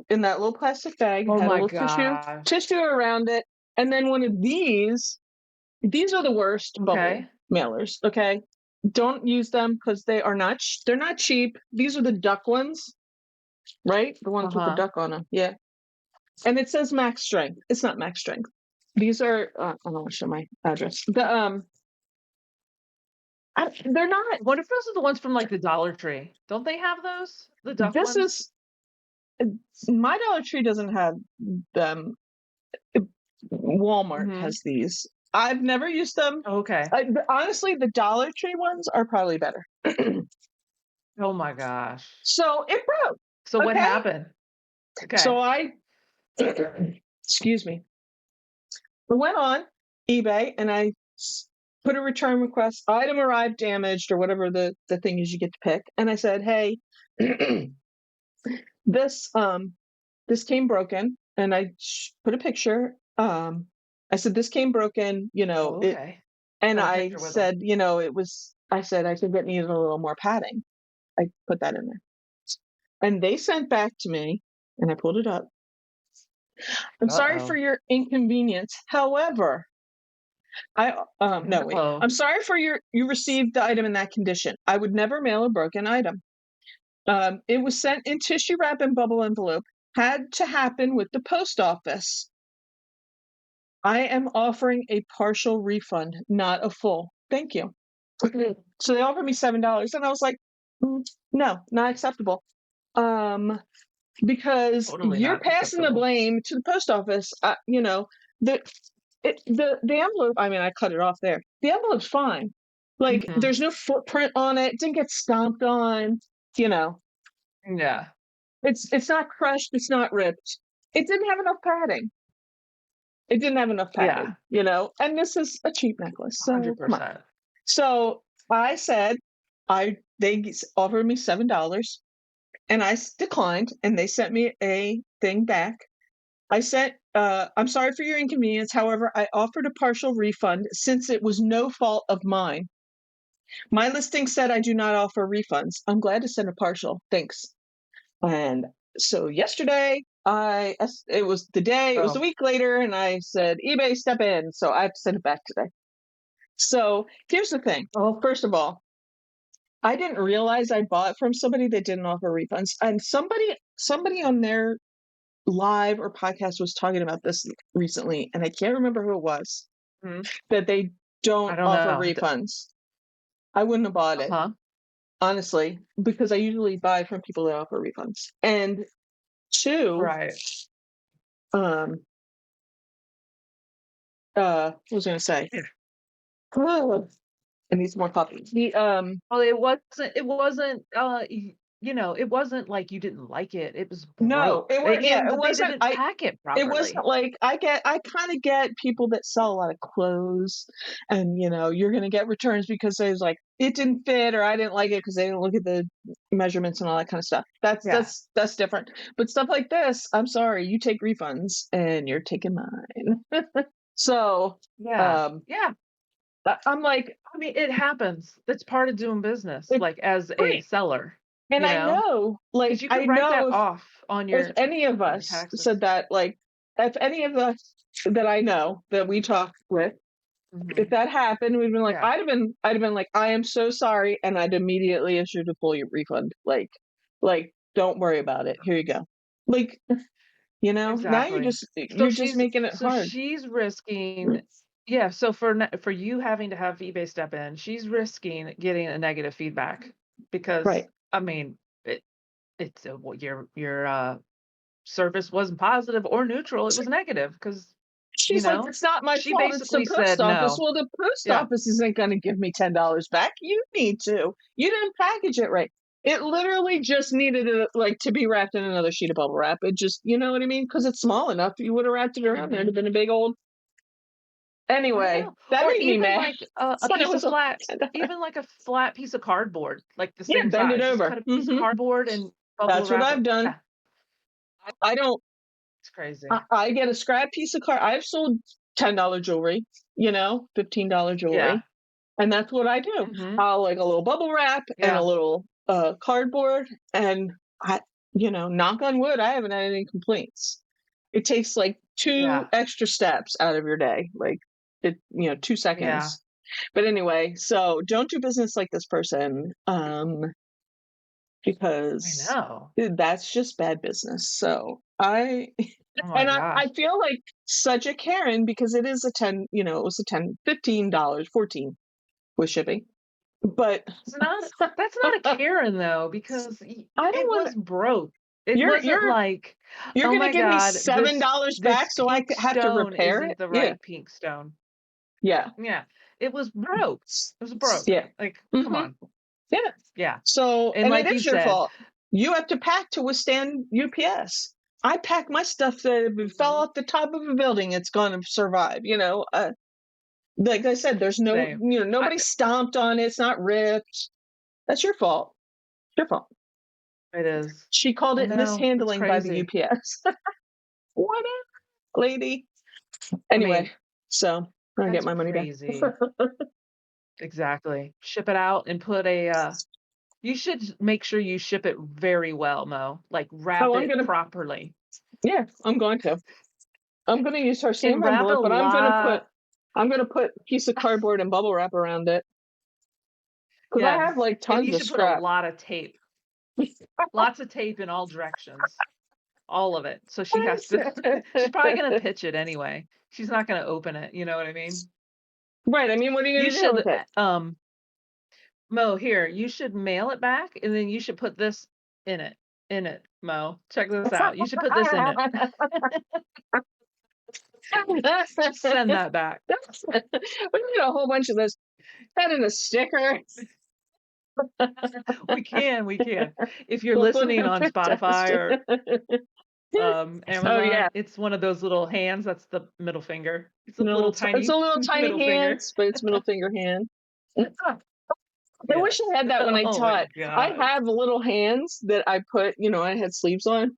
in that little plastic bag,
Oh
had a
my
little
gosh.
tissue around it, and then one of these are the worst bubble
Okay.
mailers, okay? Don't use them because they're not cheap. These are the duck ones, right? The ones with the
Uh-huh.
duck on them. Yeah. And it says max strength. It's not max strength. These are I don't want to show my address. They're not.
I wonder if those are the ones from, like, the Dollar Tree. Don't they have those? The duck
This
ones?
is my Dollar Tree doesn't have them. Walmart
Mhm.
has these. I've never used them.
Okay.
Honestly, the Dollar Tree ones are probably better.
Oh my gosh.
So it broke.
So what
Okay.
happened?
So
Okay.
I, excuse me, I went on eBay and put a return request, item arrived damaged, or whatever the thing is you get to pick. And I said, hey, this this came broken, and put a picture. I said this came broken,
Oh,
it,
okay.
and
Got a
I
picture with them.
said, it was. I said I think it needed a little more padding. I put that in there, and they sent back to me, and I pulled it up. I'm sorry for
Uh-oh.
your inconvenience. However, no, wait.
Uh-oh.
I'm sorry for you received the item in that condition. I would never mail a broken item. It was sent in tissue wrap and bubble envelope. Had to happen with the post office. I am offering a partial refund, not a full. Thank you. So they offered me $7, and I was like, no, not acceptable. Um, because
Totally
you're
not
passing the
acceptable.
blame to the post office. The the envelope. I mean, I cut it off there. The envelope's fine. Like,
Mhm.
there's no footprint on it. Didn't get stomped on. You know,
Yeah.
it's not crushed. It's not ripped. It didn't have enough padding. It didn't have enough
Yeah.
padding. And this is a cheap necklace. So come on.
100%.
So I said, they offered me $7, and declined, and they sent me a thing back. I sent, I'm sorry for your inconvenience. However, I offered a partial refund since it was no fault of mine. My listing said I do not offer refunds. I'm glad to send a partial. Thanks. And so yesterday, it was the day, it was a
Oh.
week later, and I said, eBay, step in. So I have to send it back today. So here's the thing.
Oh.
First of all, I didn't realize I bought from somebody that didn't offer refunds. And somebody on their live or podcast was talking about this recently, and I can't remember who it was,
Mhm.
that they
I
don't
don't
offer
know.
refunds. I wouldn't have bought it,
Uh-huh.
honestly, because I usually buy from people that offer refunds. And two,
Right.
um, what was I gonna say?
Yeah.
I need some more coffee.
Well, it wasn't like you didn't like it. It was
No,
broke.
yeah,
And
it
that they
wasn't.
didn't pack it
It wasn't
properly.
like I kind of get people that sell a lot of clothes, and you're going to get returns because there's like it didn't fit, or I didn't like it because they didn't look at the measurements and all that kind of stuff. That's
Yeah.
that's different. But stuff like this, I'm sorry, you take refunds and you're taking mine. So,
Yeah.
um
Yeah.
I'm like,
I mean, it happens. It's part of doing business,
it's
like, as a
great.
seller,
And
you know? Because you
I
could write that
know
off on
if
your
any of us
taxes.
said that, like, if any of us that I know that we talk with, if
Mhm.
that happened, we'd been like,
Yeah.
I'd have been like, I am so sorry, and I'd immediately issued a full refund. Like, don't worry about it. Here you go. Like, now
Exactly.
you're just making it
So
hard.
she's risking yeah, so for you having to have eBay step in, she's risking getting a negative feedback because,
Right.
I mean, it's, well, your service wasn't positive or neutral, it was negative because
She's like, it's not my
she
fault. It's the
basically
post
said
office.
no.
Well, the post
Yeah.
office isn't going to give me $10 back. You need to. You didn't package it right. It literally just needed to be wrapped in another sheet of bubble wrap. It just, you know what I mean? Because it's small enough. You would have wrapped it around there. It'd have
Mhm.
been a big old.
I
Anyway,
know.
that
Or
made me
even
mad.
like a
But it
piece of
was a
flat
$10.
even like a flat piece of cardboard, like the
Yeah,
same
bend it
size. Just
over.
cut a piece of cardboard and bubble
That's what
wrap it.
I've done.
Yeah,
I don't.
it's crazy.
I get a scrap piece of card. I've sold $10 jewelry, $15
Yeah.
jewelry. And that's what I do.
Mhm.
I'll like a little bubble wrap and a
Yeah.
little cardboard. And I, knock on wood, I haven't had any complaints. It takes like two
Yeah.
extra steps out of your day, like 2
Yeah.
seconds. But anyway, so don't do business like this person,
I
because
know.
that's just bad business. So
Oh my
and I
gosh.
feel like such a Karen because it is a 10, it was a 10, $15, 14 with shipping. But
It's not that's not a Karen though, because
I don't
it
want to.
was broke. It
You're
wasn't
you're
like,
you're
"Oh
gonna
my
give me
god,
$7
this
back so I
pink
have to
stone
repair it?
isn't the
Yeah,
right pink stone."
yeah,
Yeah. It was broke. It was broke.
yeah.
Like, come
Hmm.
on.
Yeah.
Yeah.
So,
And
and it
like you
is your
said.
fault. You have to pack to withstand UPS. I pack my stuff that if it fell
Mhm.
off the top of a building, it's going to survive. Like I said, there's no,
Same. I
nobody stomped on it. It's not ripped. That's your fault. Your fault.
It is.
She called
I
it
know. It's
mishandling by the
crazy.
UPS. What a lady.
I
Anyway,
mean,
so I get
that's
my money back.
crazy. Exactly. Ship it out and put you should make sure you ship it very well, Mo. Like, wrap
Oh, I'm
it
gonna.
properly.
Yeah, I'm going to. I'm gonna use her
And
same
wrap a
envelope, but
lot.
I'm gonna put a piece of cardboard and bubble wrap around it because I have
Yes.
like
And
tons
you
of
should put a
scrap.
lot of tape. Lots of tape in all directions. All of it. So she has to she's probably gonna pitch it anyway. She's not gonna open it, you know what I mean?
Right. I mean, what are you
You
gonna do
should,
with it?
Mo, here, you should mail it back, and then you should put this in it. In it, Mo. Check this out. You should put this in it. Send that back.
We need a whole bunch of this. That in a sticker.
We can, we can. If you're
We'll put it
listening
in
on Spotify
fantastic.
or,
Oh
Amazon,
yeah,
it's one of those little hands, that's the middle finger. It's a little
no, it's a
tiny
little
middle
tiny
finger.
hands, but it's middle finger hand. I wish
Yes.
I had that when I
Oh my
taught. I
god.
have little hands that I put, I had sleeves on.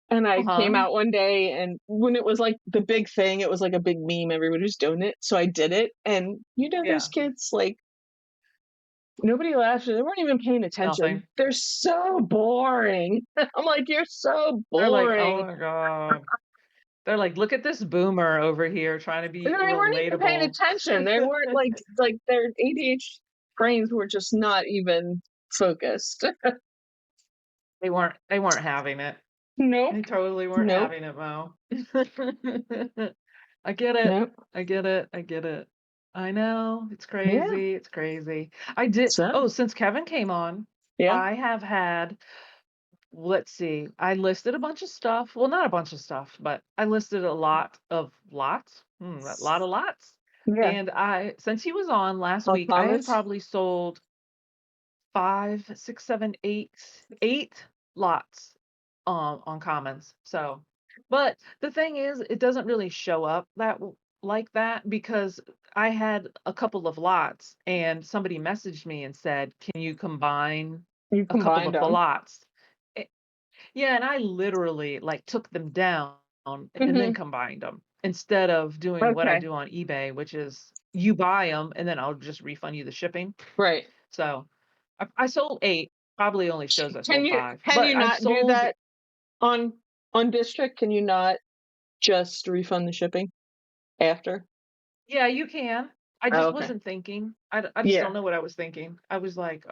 And I came
Uh-huh.
out one day, and when it was like the big thing, it was like a big meme. Everybody was doing it. So I did it. And those
Yeah.
kids, like, nobody laughed. They weren't even paying attention.
Nothing.
They're so boring. I'm like, you're so
They're like, "Oh
boring.
my god." They're like, "Look at this boomer over here trying to
And
be
they weren't even paying
relatable."
attention. They weren't like their ADHD brains were just not even focused.
They weren't having it.
Nope.
They totally weren't
Nope.
having it, Mo. I get it.
Nope.
I get it. I get it. I know. It's
Yeah.
crazy. It's crazy. I did
So,
since Kevin came on,
yeah.
I have had, let's see, I listed a bunch of stuff. Well, not a bunch of stuff, but I listed a lot of lots. A lot of lots.
Yeah.
And since he was on last
All
week, I have
comments.
probably sold 5, 6, 7, 8 lots, on commons. So, but the thing is, it doesn't really show up like that because I had a couple of lots and somebody messaged me and said, "Can you combine
You
a couple
combined
of the
them.
lots?" Eh, yeah, and I literally like took them down and then
Hmm.
combined them instead of doing what I
Okay.
do on eBay, which is you buy them and then I'll just refund you the shipping.
Right.
So I sold 8, probably only shows I
Can
sold
you
5,
can
but
you
I've
not do
sold.
that on district? Can you not just refund the shipping after?
Yeah, you can. I
Oh,
just
okay.
wasn't thinking. I just don't
Yeah.
know what I was thinking. I was like,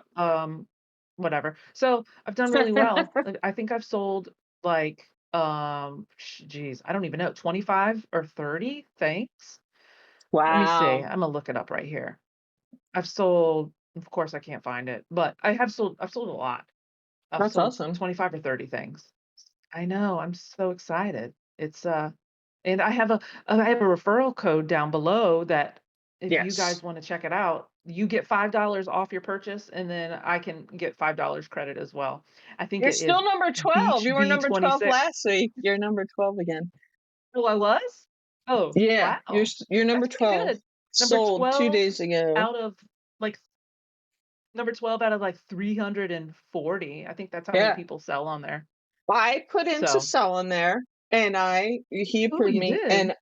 whatever. So, I've done really well. Like, I think I've sold, like, geez, I don't even know, 25 or 30 things? Let me see,
Wow.
Imma look it up right here. I've sold, of course, I can't find it, but I've sold a lot. I've
That's
sold
awesome.
25 or 30 things. I know, I'm so excited. And I have a referral code down below that if you
Yes.
guys wanna check it out, you get $5 off your purchase, and then I can get $5 credit as well. I think
You're
it is
still number 12.
Beach
You were number 12
B26.
last week. You're number 12 again.
Oh, I was? Oh,
Yeah,
wow.
you're number
That's pretty
12.
good. Number
Sold 2
12
days ago.
out of, like number 12 out of, like, 340. I think that's how many
Yeah.
people sell on there.
I put into
So,
selling there. and he
Oh,
approved
you
me,
did?
and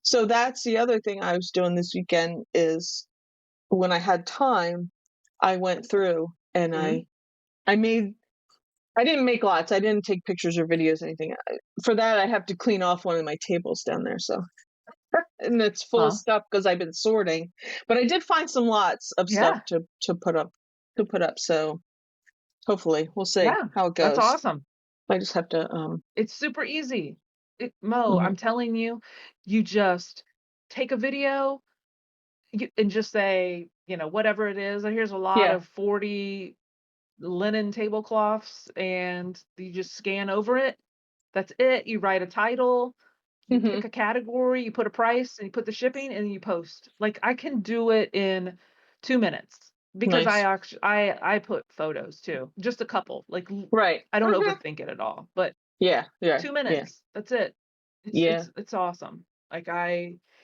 so that's the other thing I was doing this weekend is when I had time, I went through and
Mhm.
I made I didn't make lots. I didn't take pictures or videos, anything. For that, I have to clean off one of my tables down there. So, and it's full of
Huh.
stuff because I've been sorting. But I did find some lots of stuff
Yeah.
to put up So hopefully, we'll see
Yeah.
how it
That's
goes.
awesome.
I just have to.
It's super easy. Mo, I'm
Mhm.
telling you, you just take a video and just say, whatever it is. Here's a lot
Yeah.
of 40 linen tablecloths, and you just scan over it. That's it. You write a title, you pick
Hmm.
a category, you put a price, and you put the shipping, and you post. Like I can do it in 2 minutes because
Nice.
I put photos too, just a couple. Like
Right.
I don't
Hmm.
overthink it at all, but
Yeah. Yeah.
2
Yeah.
minutes, that's it. It's
Yeah.
it's it's awesome. Like,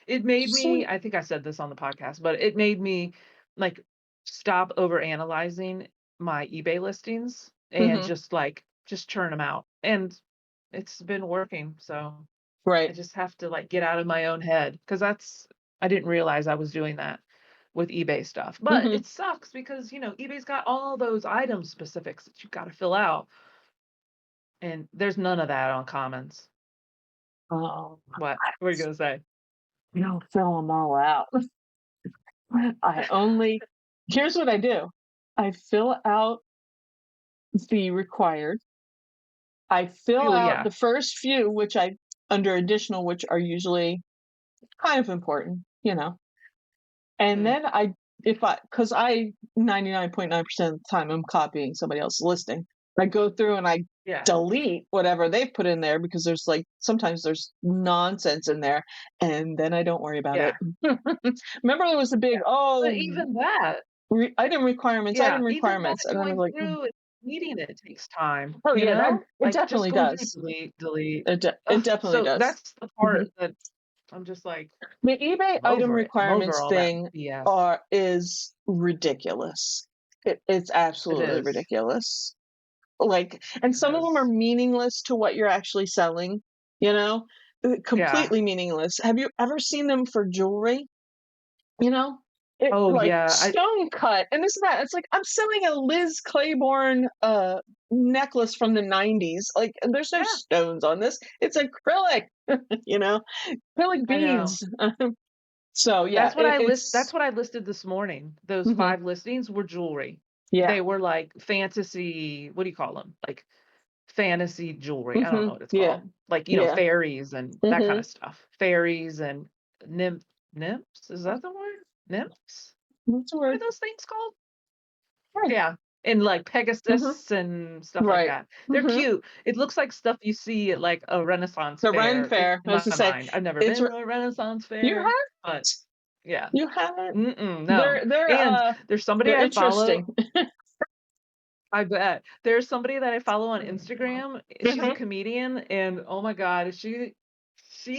it made me
Sweet.
I think I said this on the podcast, but it made me, like, stop overanalyzing my eBay listings and
Hmm.
just churn them out, and it's been working, so I
Right.
just have to, like, get out of my own head because I didn't realize I was doing that with eBay stuff, but
Hmm.
it sucks because, eBay's got all those item specifics that you gotta fill out, and there's none of that on Commons.
Oh,
What? What are you gonna say?
you don't fill them all out. I only. Here's what I do. I fill out the required. I fill
Oh,
out
yeah.
the first few, which I under additional, which are usually kind of important, and
Mhm.
then if because I 99.9% of the time I'm copying somebody else's listing. I go through and I
Yeah,
delete whatever they've put in there because there's like sometimes there's nonsense in there, and then I don't worry about it.
yeah,
Remember there was a big
yeah. But even that
item
even that
requirements, and then I
going
was like,
through and deleting it takes time,
oh yeah, that it
Like, just
definitely
going through
does.
delete.
It
Ugh,
definitely
so
does.
that's the
Mhm.
part that I'm just like,
The eBay
I'm
item
over it. I'm over
requirements
all that
thing
BS.
is ridiculous. It's
It
absolutely
is.
ridiculous. Like, and
It
some of them are
is.
meaningless to what you're actually selling, you know,
Yeah.
completely meaningless. Have you ever seen them for jewelry? You know, it
Oh,
like
yeah,
stone cut and this and that. It's like I'm selling a Liz Claiborne necklace from the 90s. Like, there's no
yeah,
stones on this. It's acrylic, you know, acrylic
I know.
beads. So yeah,
That's
it's
what I listed this morning. Those
mhm,
5 listings were jewelry.
yeah,
They were like fantasy, what do you call them? Like fantasy jewelry. I don't know
mhm,
what it's
yeah,
called. Like,
yeah,
fairies and that kind
mhm.
of stuff. Fairies and nymphs? Is that the word? Nymphs?
That's a
What are
word.
those things called?
Right.
Yeah. And like
Mhm.
Pegasus and stuff like
Right.
that. They're
Mhm.
cute. It looks like stuff you see at like a Renaissance
The Ren
fair
Fair,
in
as
my
to say,
mind. I've never
it's
been
re-
to a Renaissance
you
fair, but
haven't,
yeah.
you haven't.
Mm-mm, no.
They're
And there's somebody
they're
I follow.
interesting.
I bet. There's somebody that I follow on Instagram. She's a
Mhm.
comedian, and oh my god, she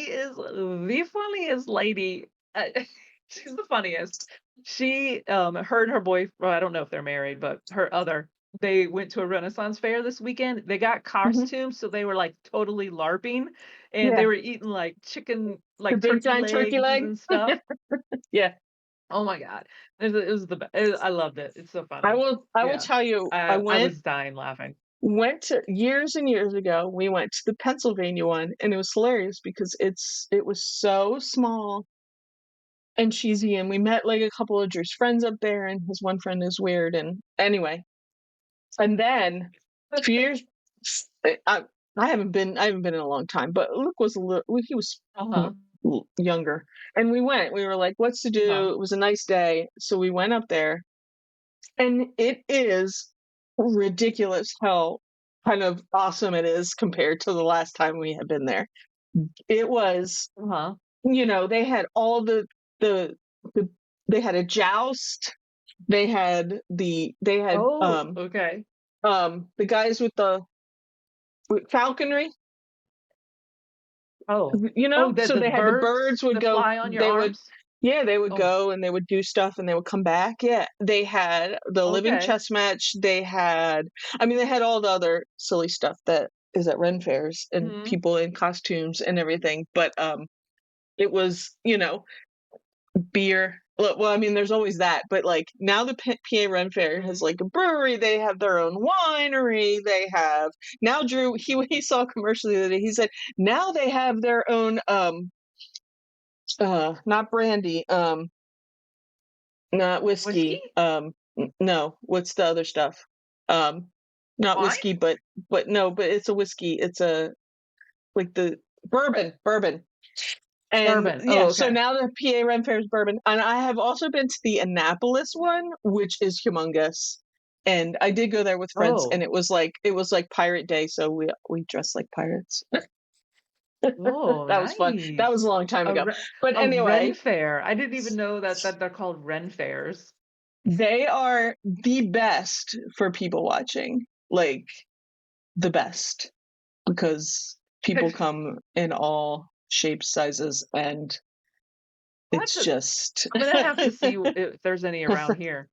is the funniest lady. She's the funniest. She her and her boy, well, I don't know if they're married, but they went to a Renaissance fair this weekend. They got
Mhm.
costumes, so they were like totally LARPing, and they
Yeah,
were eating like chicken,
the
like
big
turkey
giant turkey
legs
leg.
and stuff.
Yeah,
Oh my god. It was the best. I loved it. It's so funny.
I will
Yeah.
tell you.
I was dying laughing.
Went to years and years ago. We went to the Pennsylvania one, and it was hilarious because it was so small and cheesy. And we met like a couple of Drew's friends up there, and his one friend is weird. And anyway, and then a few years, I, I haven't been in a long time, but Luke was a little, he was
Uh-huh,
younger, and we went. We were like, "What's to
uh-huh.
do?" It was a nice day, so we went up there, and it is ridiculous how kind of awesome it is compared to the last time we had been there. It was,
Uh-huh.
they had all the, the they had a joust. They had
Oh, okay.
the guys with the with falconry,
Oh. Oh,
so
the
they had the
birds
birds would
that
go,
fly on your arms?
yeah, they would
Oh,
go and they would do stuff and they would come back. Yeah, they had the living
okay.
chess match. They had, I mean, they had all the other silly stuff that is at Ren fairs and
Mhm,
people in costumes and everything, but, it was, beer. Well, I mean, there's always that, but like now the PA Ren Fair has
mhm.
like a brewery. They have their own winery. They have now Drew. He saw a commercial the other day. He said now they have their own not brandy not
Whiskey?
whiskey no, what's the other stuff, um not
Wine?
whiskey, but no, but it's a whiskey. It's a like the bourbon. And
Bourbon. Oh,
yeah, so
okay.
now the PA Ren Fair is bourbon, and I have also been to the Annapolis one, which is humongous. And I did go there with friends, and
Oh.
it was like Pirate Day, so we dressed like pirates.
Oh,
That was fun. That was
nice.
a long time
A
ago.
re
But
a Ren
anyway,
fair. I didn't even know that they're called Ren fairs.
they are the best for people watching, like the best, because people come in all shapes, sizes, and
I'll have
it's
to
just
I'm gonna have to see if there's any around here.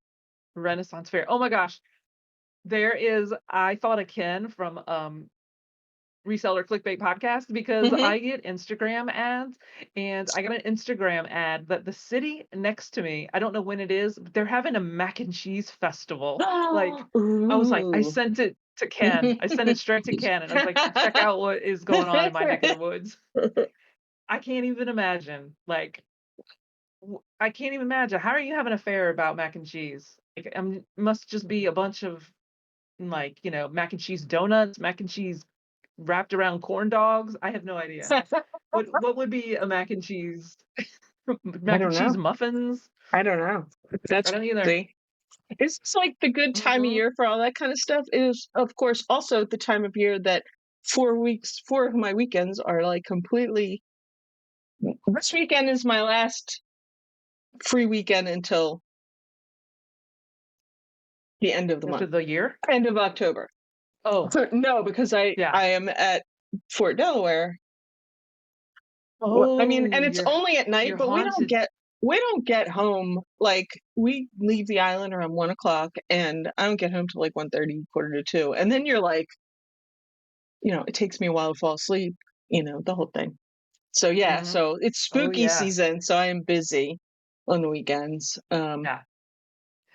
Renaissance fair. Oh my gosh. There is I thought of Ken from, Reseller Clickbait Podcast because
Mhm.
I get Instagram ads, and I got an Instagram ad that the city next to me, I don't know when it is, but they're having a mac and cheese festival. Like, I was like I
Ooh.
sent it to Ken. I sent it straight to Ken, and I was like, "Check out what is going on in my neck of the woods." I can't even imagine, like, I can't even imagine. How are you having a fair about mac and cheese? Like, must just be a bunch of, like, mac and cheese donuts, mac and cheese wrapped around corn dogs? I have no idea. What would be a mac and cheese
I
mac and
don't
cheese
know.
muffins?
I don't know.
I
That's
don't either.
crazy. It's just like the good time of
Mhm.
year for all that kind of stuff is, of course, also the time of year that 4 of my weekends are like completely. This weekend is my last free weekend until the end of the
After
month,
the year?
end of October.
Oh,
So no, because I
yeah.
I am at Fort Delaware. Well, I mean, and
Oh,
it's only at night,
you're
but
haunted.
we don't get home, like, we leave the island around 1 o'clock, and I don't get home till, like, 1:30, quarter to 2, and then you're like, it takes me a while to fall asleep, the whole thing. So, yeah,
Mhm.
so it's
Oh,
spooky
yeah.
season, so I am busy on the weekends,
Yeah.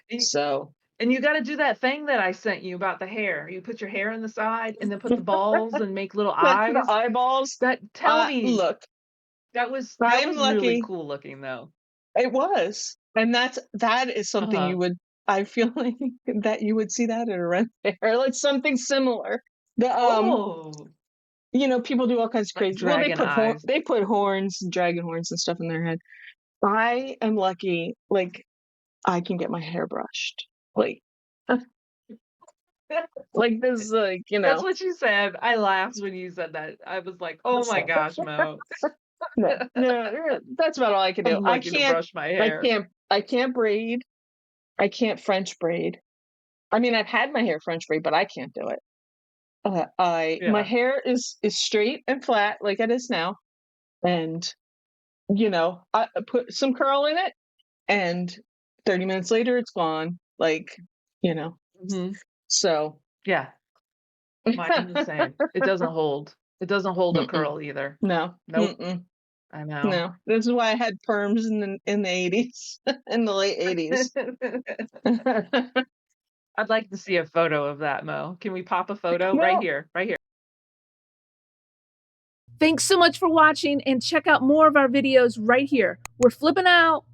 And
so
and you gotta do that thing that I sent you about the hair. You put your hair in the side and then put the balls and make little
that's the
eyes.
eyeballs.
Tell me,
Look,
that
I'm
was really
lucky.
cool looking, though.
It was, and that is something
Uh-huh.
you would. I feel like that you would see that at a rent fair, like something similar. The
Oh,
people do all kinds of
like
crazy. Well,
dragon eyes.
they put horns, dragon horns, and stuff in their head. I am lucky, like I can get my hair brushed, like like this, like
That's what you said. I laughed when you said that. I was like, "Oh my gosh, Mo.
no, no, that's about all I can do.
I'm looking to brush my
I
hair."
can't, I can't braid. I can't French braid. I mean, I've had my hair French braid, but I can't do it. I my
Yeah.
hair is straight and flat like it is now, and I put some curl in it, and 30 minutes later it's gone. Like, you know.
Mhm.
So
Yeah. Mine's the same. It doesn't hold. It doesn't hold a
mm-mm,
curl either.
no,
Nope. I know.
no. This is why I had perms in the 80s, in the late 80s.
I'd like to see a photo of that, Mo. Can we pop a photo? Right
Well,
here, right here.
Thanks so much for watching and check out more of our videos right here. We're flipping out.